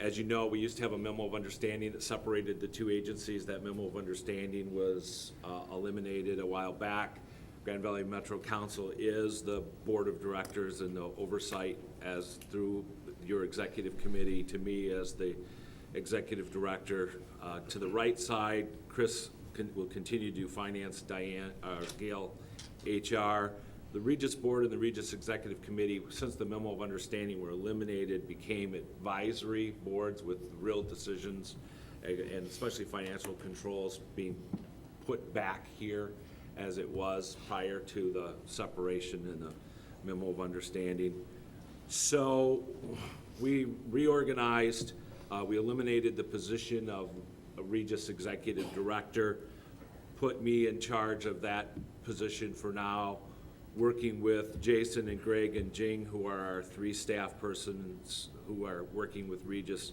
as you know, we used to have a memo of understanding that separated the two agencies. That memo of understanding was eliminated a while back. Grand Valley Metro Council is the board of directors and the oversight as through your executive committee to me as the executive director. To the right side, Chris will continue to do finance, Gail, HR. The Regis board and the Regis executive committee, since the memo of understanding were eliminated, became advisory boards with real decisions and especially financial controls being put back here as it was prior to the separation and the memo of understanding. So we reorganized, we eliminated the position of a Regis Executive Director, put me in charge of that position for now, working with Jason and Greg and Jing, who are our 3 staff persons who are working with Regis.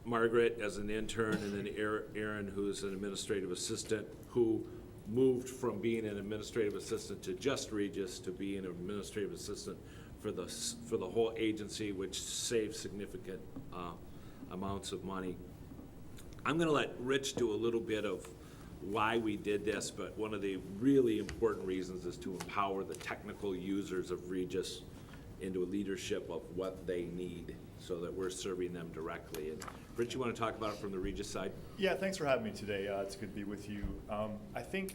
Margaret as an intern, and then Aaron, who's an administrative assistant, who moved from being an administrative assistant to just Regis to being an administrative assistant for the whole agency, which saves significant amounts of money. I'm going to let Rich do a little bit of why we did this, but one of the really important reasons is to empower the technical users of Regis into a leadership of what they need so that we're serving them directly. And Rich, you want to talk about it from the Regis side? Yeah, thanks for having me today. It's good to be with you. I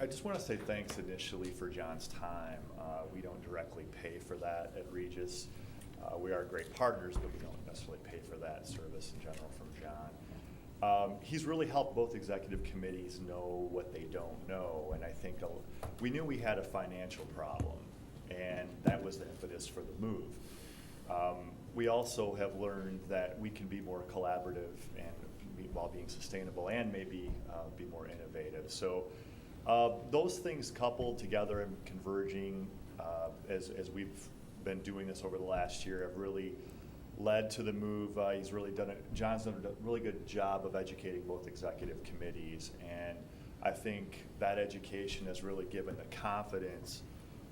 just want to say thanks initially for John's time. We don't directly pay for that at Regis. We are great partners, but we don't necessarily pay for that service in general from John. He's really helped both executive committees know what they don't know, and I think we knew we had a financial problem, and that was the impetus for the move. We also have learned that we can be more collaborative while being sustainable and maybe be more innovative. So those things coupled together and converging as we've been doing this over the last year have really led to the move. John's done a really good job of educating both executive committees, and I think that education has really given the confidence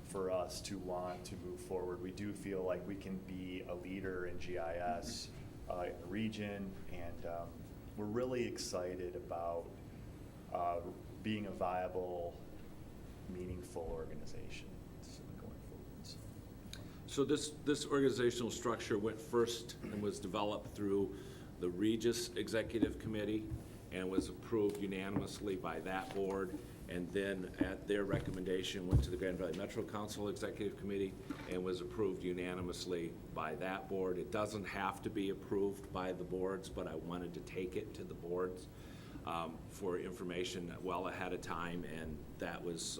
for us to want to move forward. We do feel like we can be a leader in GIS in the region, and we're really excited about being a viable, meaningful organization going forward. So this organizational structure went first and was developed through the Regis Executive Committee and was approved unanimously by that board, and then at their recommendation went to the Grand Valley Metro Council Executive Committee and was approved unanimously by that board. It doesn't have to be approved by the boards, but I wanted to take it to the boards for information well ahead of time, and that was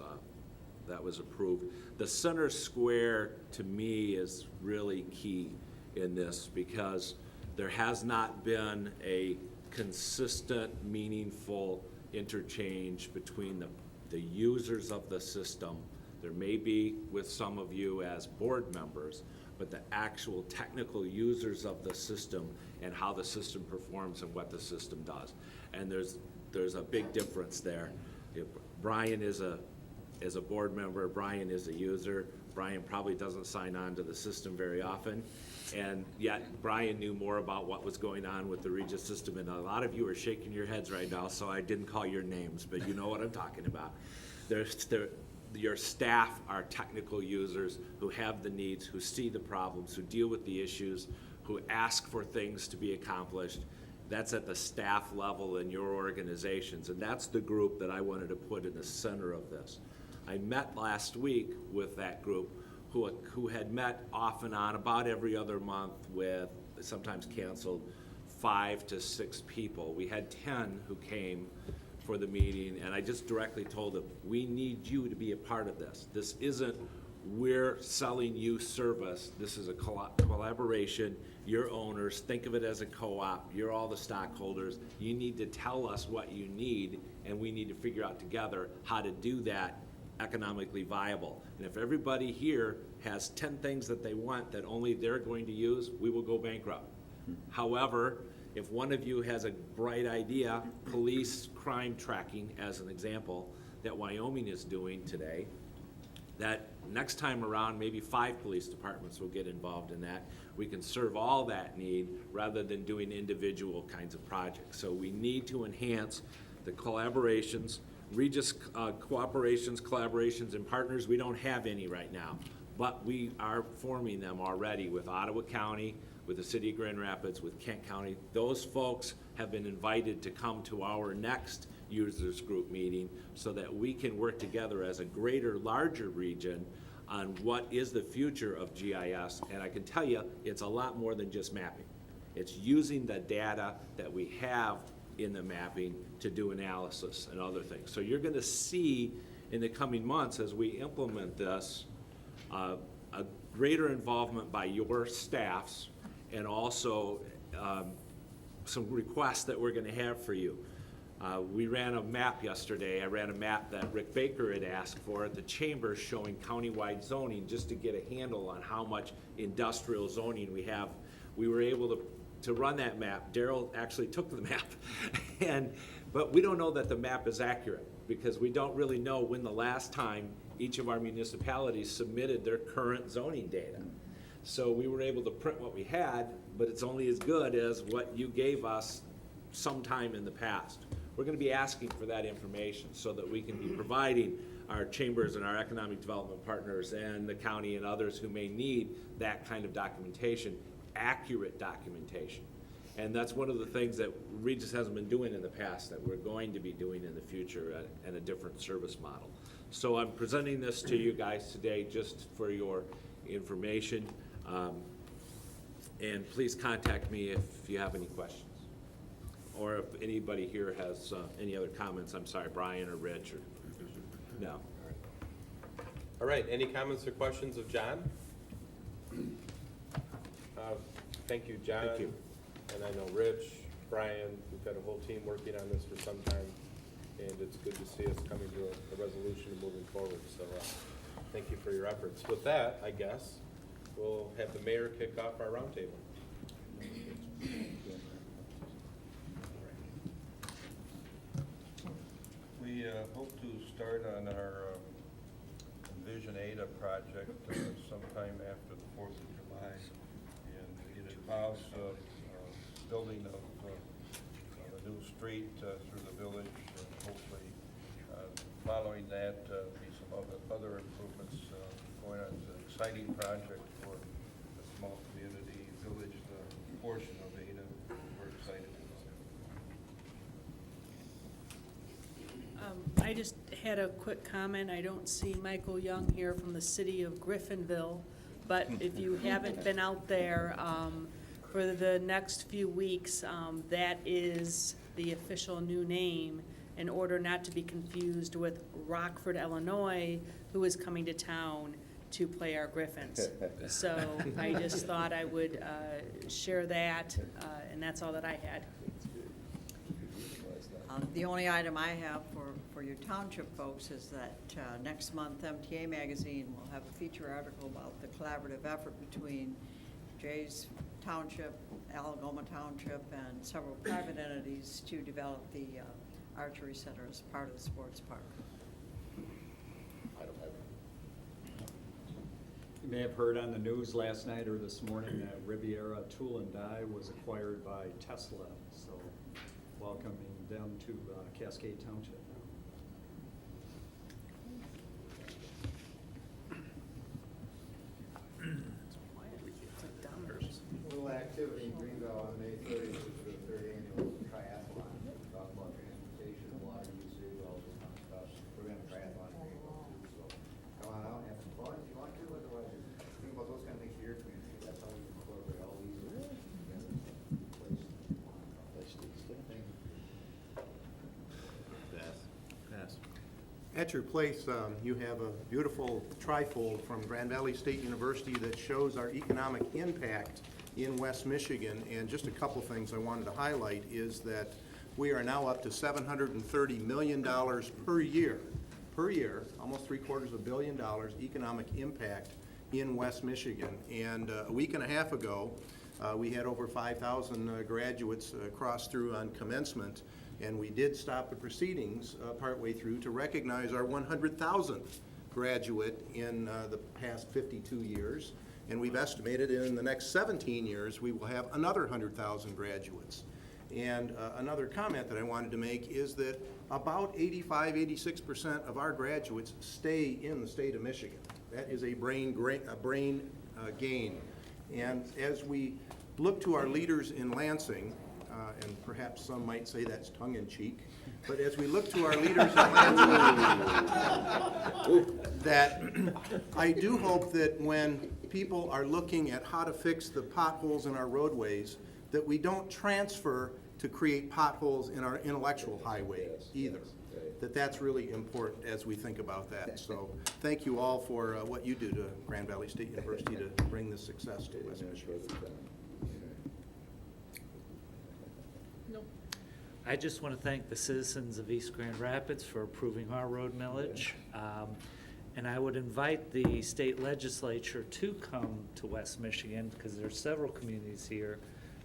approved. The center square, to me, is really key in this because there has not been a consistent, meaningful interchange between the users of the system. There may be with some of you as board members, but the actual technical users of the system and how the system performs and what the system does. And there's a big difference there. Brian is a board member, Brian is a user. Brian probably doesn't sign on to the system very often, and yet Brian knew more about what was going on with the Regis system, and a lot of you are shaking your heads right now, so I didn't call your names, but you know what I'm talking about. Your staff are technical users who have the needs, who see the problems, who deal with the issues, who ask for things to be accomplished. That's at the staff level in your organizations, and that's the group that I wanted to put in the center of this. I met last week with that group who had met off and on about every other month with, sometimes canceled, 5 to 6 people. We had 10 who came for the meeting, and I just directly told them, we need you to be a part of this. This isn't we're selling you service. This is a collaboration. You're owners. Think of it as a co-op. You're all the stockholders. You need to tell us what you need, and we need to figure out together how to do that economically viable. And if everybody here has 10 things that they want that only they're going to use, we will go bankrupt. However, if one of you has a bright idea, police crime tracking as an example, that Wyoming is doing today, that next time around, maybe 5 police departments will get involved in that. We can serve all that need rather than doing individual kinds of projects. So we need to enhance the collaborations, Regis collaborations, and partners. We don't have any right now, but we are forming them already with Ottawa County, with the City of Grand Rapids, with Kent County. Those folks have been invited to come to our next users group meeting so that we can work together as a larger region on what is the future of GIS. And I can tell you, it's a lot more than just mapping. It's using the data that we have in the mapping to do analysis and other things. So you're going to see in the coming months as we implement this, a greater involvement by your staffs and also some requests that we're gonna have for you. We ran a map yesterday. I ran a map that Rick Baker had asked for at the chamber showing countywide zoning just to get a handle on how much industrial zoning we have. We were able to run that map. Daryl actually took the map. But we don't know that the map is accurate because we don't really know when the last time each of our municipalities submitted their current zoning data. So we were able to print what we had, but it's only as good as what you gave us sometime in the past. We're gonna be asking for that information so that we can be providing our chambers and our economic development partners and the county and others who may need that kind of documentation, accurate documentation. And that's one of the things that Regis hasn't been doing in the past that we're going to be doing in the future at a different service model. So I'm presenting this to you guys today just for your information. And please contact me if you have any questions. Or if anybody here has any other comments, I'm sorry, Brian or Rich or, no. All right, any comments or questions of John? Thank you, John. Thank you. And I know Rich, Brian, we've had a whole team working on this for some time, and it's good to see us coming to a resolution and moving forward. So thank you for your efforts. With that, I guess, we'll have the mayor kick off our roundtable. We hope to start on our Vision Ada project sometime after the 4th of July. And it involves building of a new street through the village, and hopefully following that be some other improvements going on. It's an exciting project for a small community village portion of Ada. We're excited about it. I just had a quick comment. I don't see Michael Young here from the city of Griffinville, but if you haven't been out there, for the next few weeks, that is the official new name, in order not to be confused with Rockford, Illinois, who is coming to town to play our Griffins. So I just thought I would share that, and that's all that I had. The only item I have for your township folks is that next month MTA Magazine will have a feature article about the collaborative effort between Jay's Township, Algoma Township, and several private entities to develop the archery center as part of the sports park. I don't have. You may have heard on the news last night or this morning that Riviera Tool and Die was acquired by Tesla, so welcoming them to Cascade Township. A little activity in Greenville on May 30th, which is the third annual triathlon. Talk about transportation, water usage, all this kind of stuff. We're gonna have a triathlon in Greenville too, so come on out, have some fun if you want to, otherwise think about those kind of things for your community. That's how we incorporate all these together. Thank you. Pass. At your place, you have a beautiful trifold from Grand Valley State University that shows our economic impact in West Michigan. And just a couple things I wanted to highlight is that we are now up to $730 million per year, almost $750 million economic impact in West Michigan. And a week and a half ago, we had over 5,000 graduates cross through on commencement. And we did stop the proceedings partway through to recognize our 100,000th graduate in the past 52 years. And we've estimated in the next 17 years, we will have another 100,000 graduates. And another comment that I wanted to make is that about 86% of our graduates stay in the state of Michigan. That is a brain gain. And as we look to our leaders in Lansing, and perhaps some might say that's tongue-in-cheek, but as we look to our leaders in Lansing, that I do hope that when people are looking at how to fix the potholes in our roadways, that we don't transfer to create potholes in our intellectual highway either. that's really important as we think about that. So thank you all for what you do to Grand Valley State University to bring this success to West Michigan. I just want to thank the citizens of East Grand Rapids for approving our road millage. And I would invite the state legislature to come to West Michigan, because there are several communities here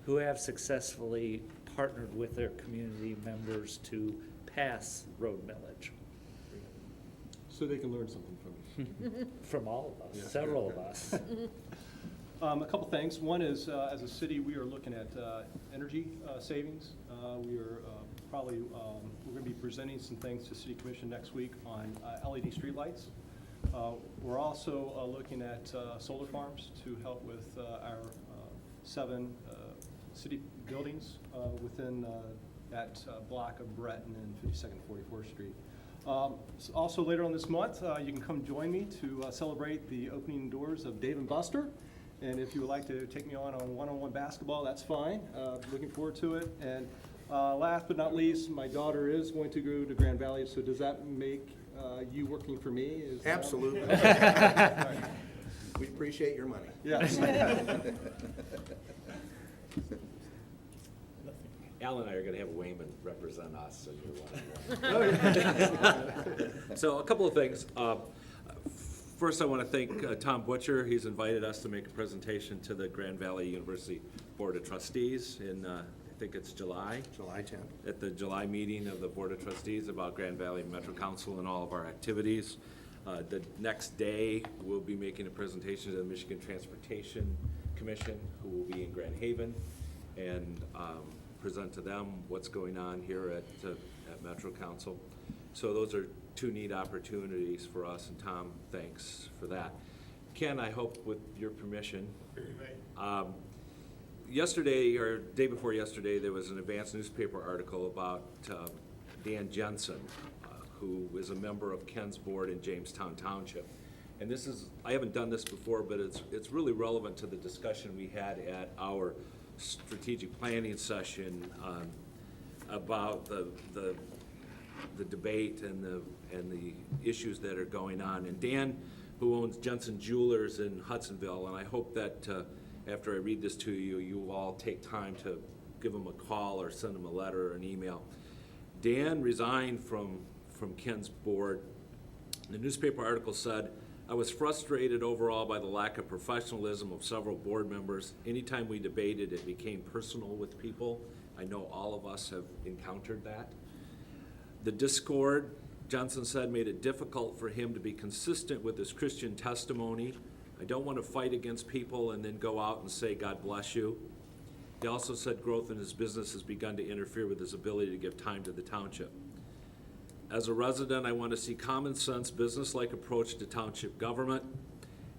who have successfully partnered with their community members to pass road millage. So they can learn something from you. From all of us, Yeah. several of us. A couple things. One is, as a city, we are looking at energy savings. We are probably, we're going to be presenting some things to City Commission next week on LED streetlights. We're also looking at solar farms to help with our 7 city buildings within that block of Breton and 52nd and 44th Street. Also later on this month, you can come join me to celebrate the opening doors of Dave & Buster. And if you would like to take me on one-on-one basketball, that's fine. Looking forward to it. And last but not least, my daughter is going to go to Grand Valley, so does that make you working for me? Absolutely. We appreciate your money. Yes. Al and I are going to have Wayman represent us in your Oh, one-on-one. So a couple of things. First, I want to thank Tom Butcher. He's invited us to make a presentation to the Grand Valley University Board of Trustees in, I think it's July. July 10th. At the July meeting of the Board of Trustees about Grand Valley Metro Council and all of our activities. The next day, we'll be making a presentation to the Michigan Transportation Commission, who will be in Grand Haven, and present to them what's going on here at Metro Council. So those are 2 neat opportunities for us, and Tom, thanks for that. Ken, I hope with your permission. Yesterday, or day before yesterday, there was an advanced newspaper article about Dan Jensen, who is a member of Ken's board in Jamestown Township. And this is, I haven't done this before, but it's really relevant to the discussion we had at our strategic planning session about the debate and the issues that are going on. And Dan, who owns Jensen Jewelers in Hudsonville, and I hope that after I read this to you, you will all take time to give him a call or send him a letter or an email. Dan resigned from Ken's board. The newspaper article said, "I was frustrated overall by the lack of professionalism of several board members. Anytime we debated, it became personal with people. I know all of us have encountered that. The discord," Johnson said, "made it difficult for him to be consistent with his Christian testimony. I don't want to fight against people and then go out and say, God bless you." He also said growth in his business has begun to interfere with his ability to give time to the township. As a resident, I want to see common sense, business-like approach to township government.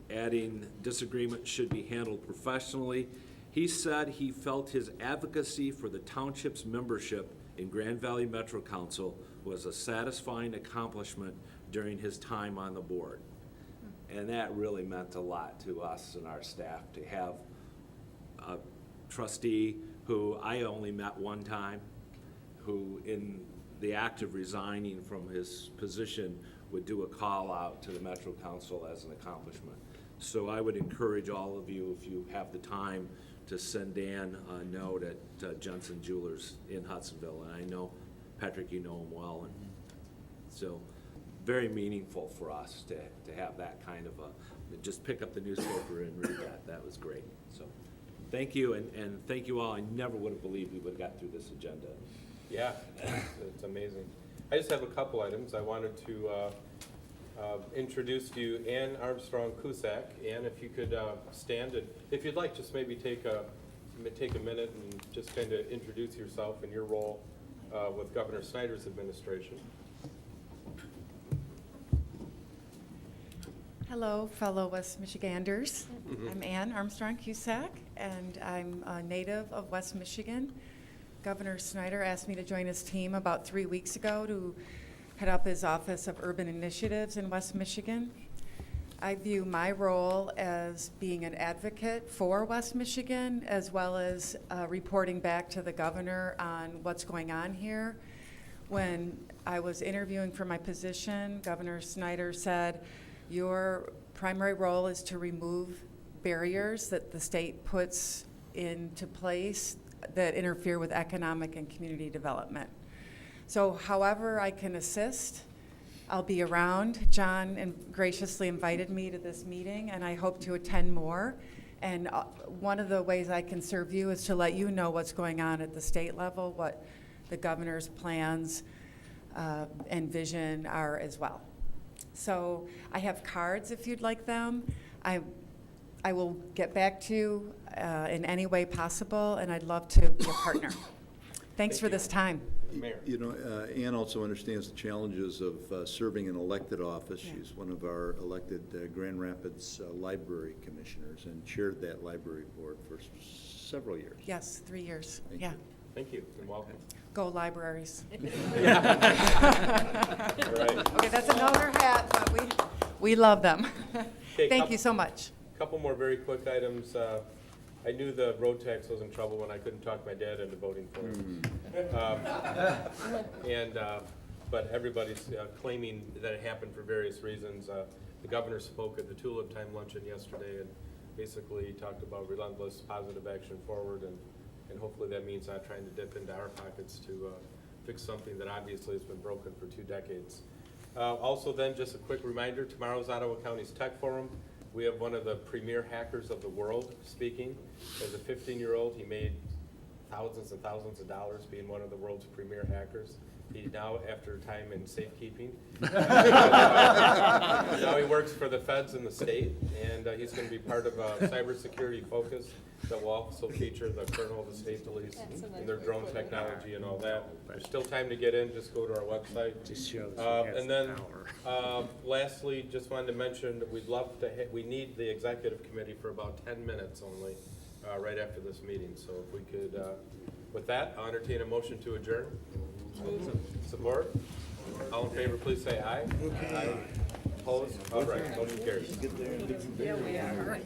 Adding disagreement should be handled professionally. He said he felt his advocacy for the township's membership in Grand Valley Metro Council was a satisfying accomplishment during his time on the board. And that really meant a lot to us and our staff to have a trustee who I only met one time, who in the act of resigning from his position would do a call out to the Metro Council as an accomplishment. So I would encourage all of you, if you have the time, to send Dan a note at Jensen Jewelers in Hudsonville. And I know, Patrick, you know him well, and so very meaningful for us to have that kind of just pick up the newspaper and read that. That was great. So thank you, and thank you all. I never would have believed we would have got through this agenda. Yeah, it's amazing. I just have a couple items. I wanted to introduce to you Ann Armstrong Cusack. Ann, if you could stand, and if you'd like, just maybe take a minute and just kind of introduce yourself and your role with Governor Snyder's administration. Hello, fellow West Michiganders. I'm Ann Armstrong Cusack, and I'm a native of West Michigan. Governor Snyder asked me to join his team about 3 weeks ago to head up his Office of Urban Initiatives in West Michigan. I view my role as being an advocate for West Michigan, as well as reporting back to the governor on what's going on here. When I was interviewing for my position, Governor Snyder said, your primary role is to remove barriers that the state puts into place that interfere with economic and community development. So however I can assist, I'll be around. John graciously invited me to this meeting, and I hope to attend more. And one of the ways I can serve you is to let you know what's going on at the state level, what the governor's plans and vision are as well. So I have cards if you'd like them. I will get back to you in any way possible, and I'd love to be a partner. Thanks for this time. Mayor. You know, Ann also understands the challenges of serving in elected office. She's one of our elected Grand Rapids Library Commissioners and chaired that library board for several years. Yes, 3 years. Thank Yeah. you. Thank you, and welcome. Go libraries. All right. Okay, that's another hat, but we love them. Okay, Thank you so much. Couple more very quick items. I knew the road tax was in trouble when I couldn't talk my dad into voting for it. But everybody's claiming that it happened for various reasons. The governor spoke at the Tulip Time Luncheon yesterday and basically talked about relentless positive action forward, and hopefully that means not trying to dip into our pockets to fix something that obviously has been broken for 2 decades. Also then, just a quick reminder, tomorrow's Ottawa County's Tech Forum. We have one of the premier hackers of the world speaking. As a 15-year-old, he made thousands and thousands of dollars being one of the world's premier hackers. He now, after time in safekeeping, now he works for the feds in the state, and he's going to be part of a cybersecurity focus that will also feature the colonel of the state police and their drone technology and all that. There's still time to get in. Just go to our website. Just shows And then, lastly, just wanted to mention that we'd love to. We need the executive committee for about 10 minutes only, right after this meeting. So if we could, with that, I'll entertain a motion to adjourn. Support? All in favor, please say aye. Aye. Opposed? All right, motion carries. Yeah, we are.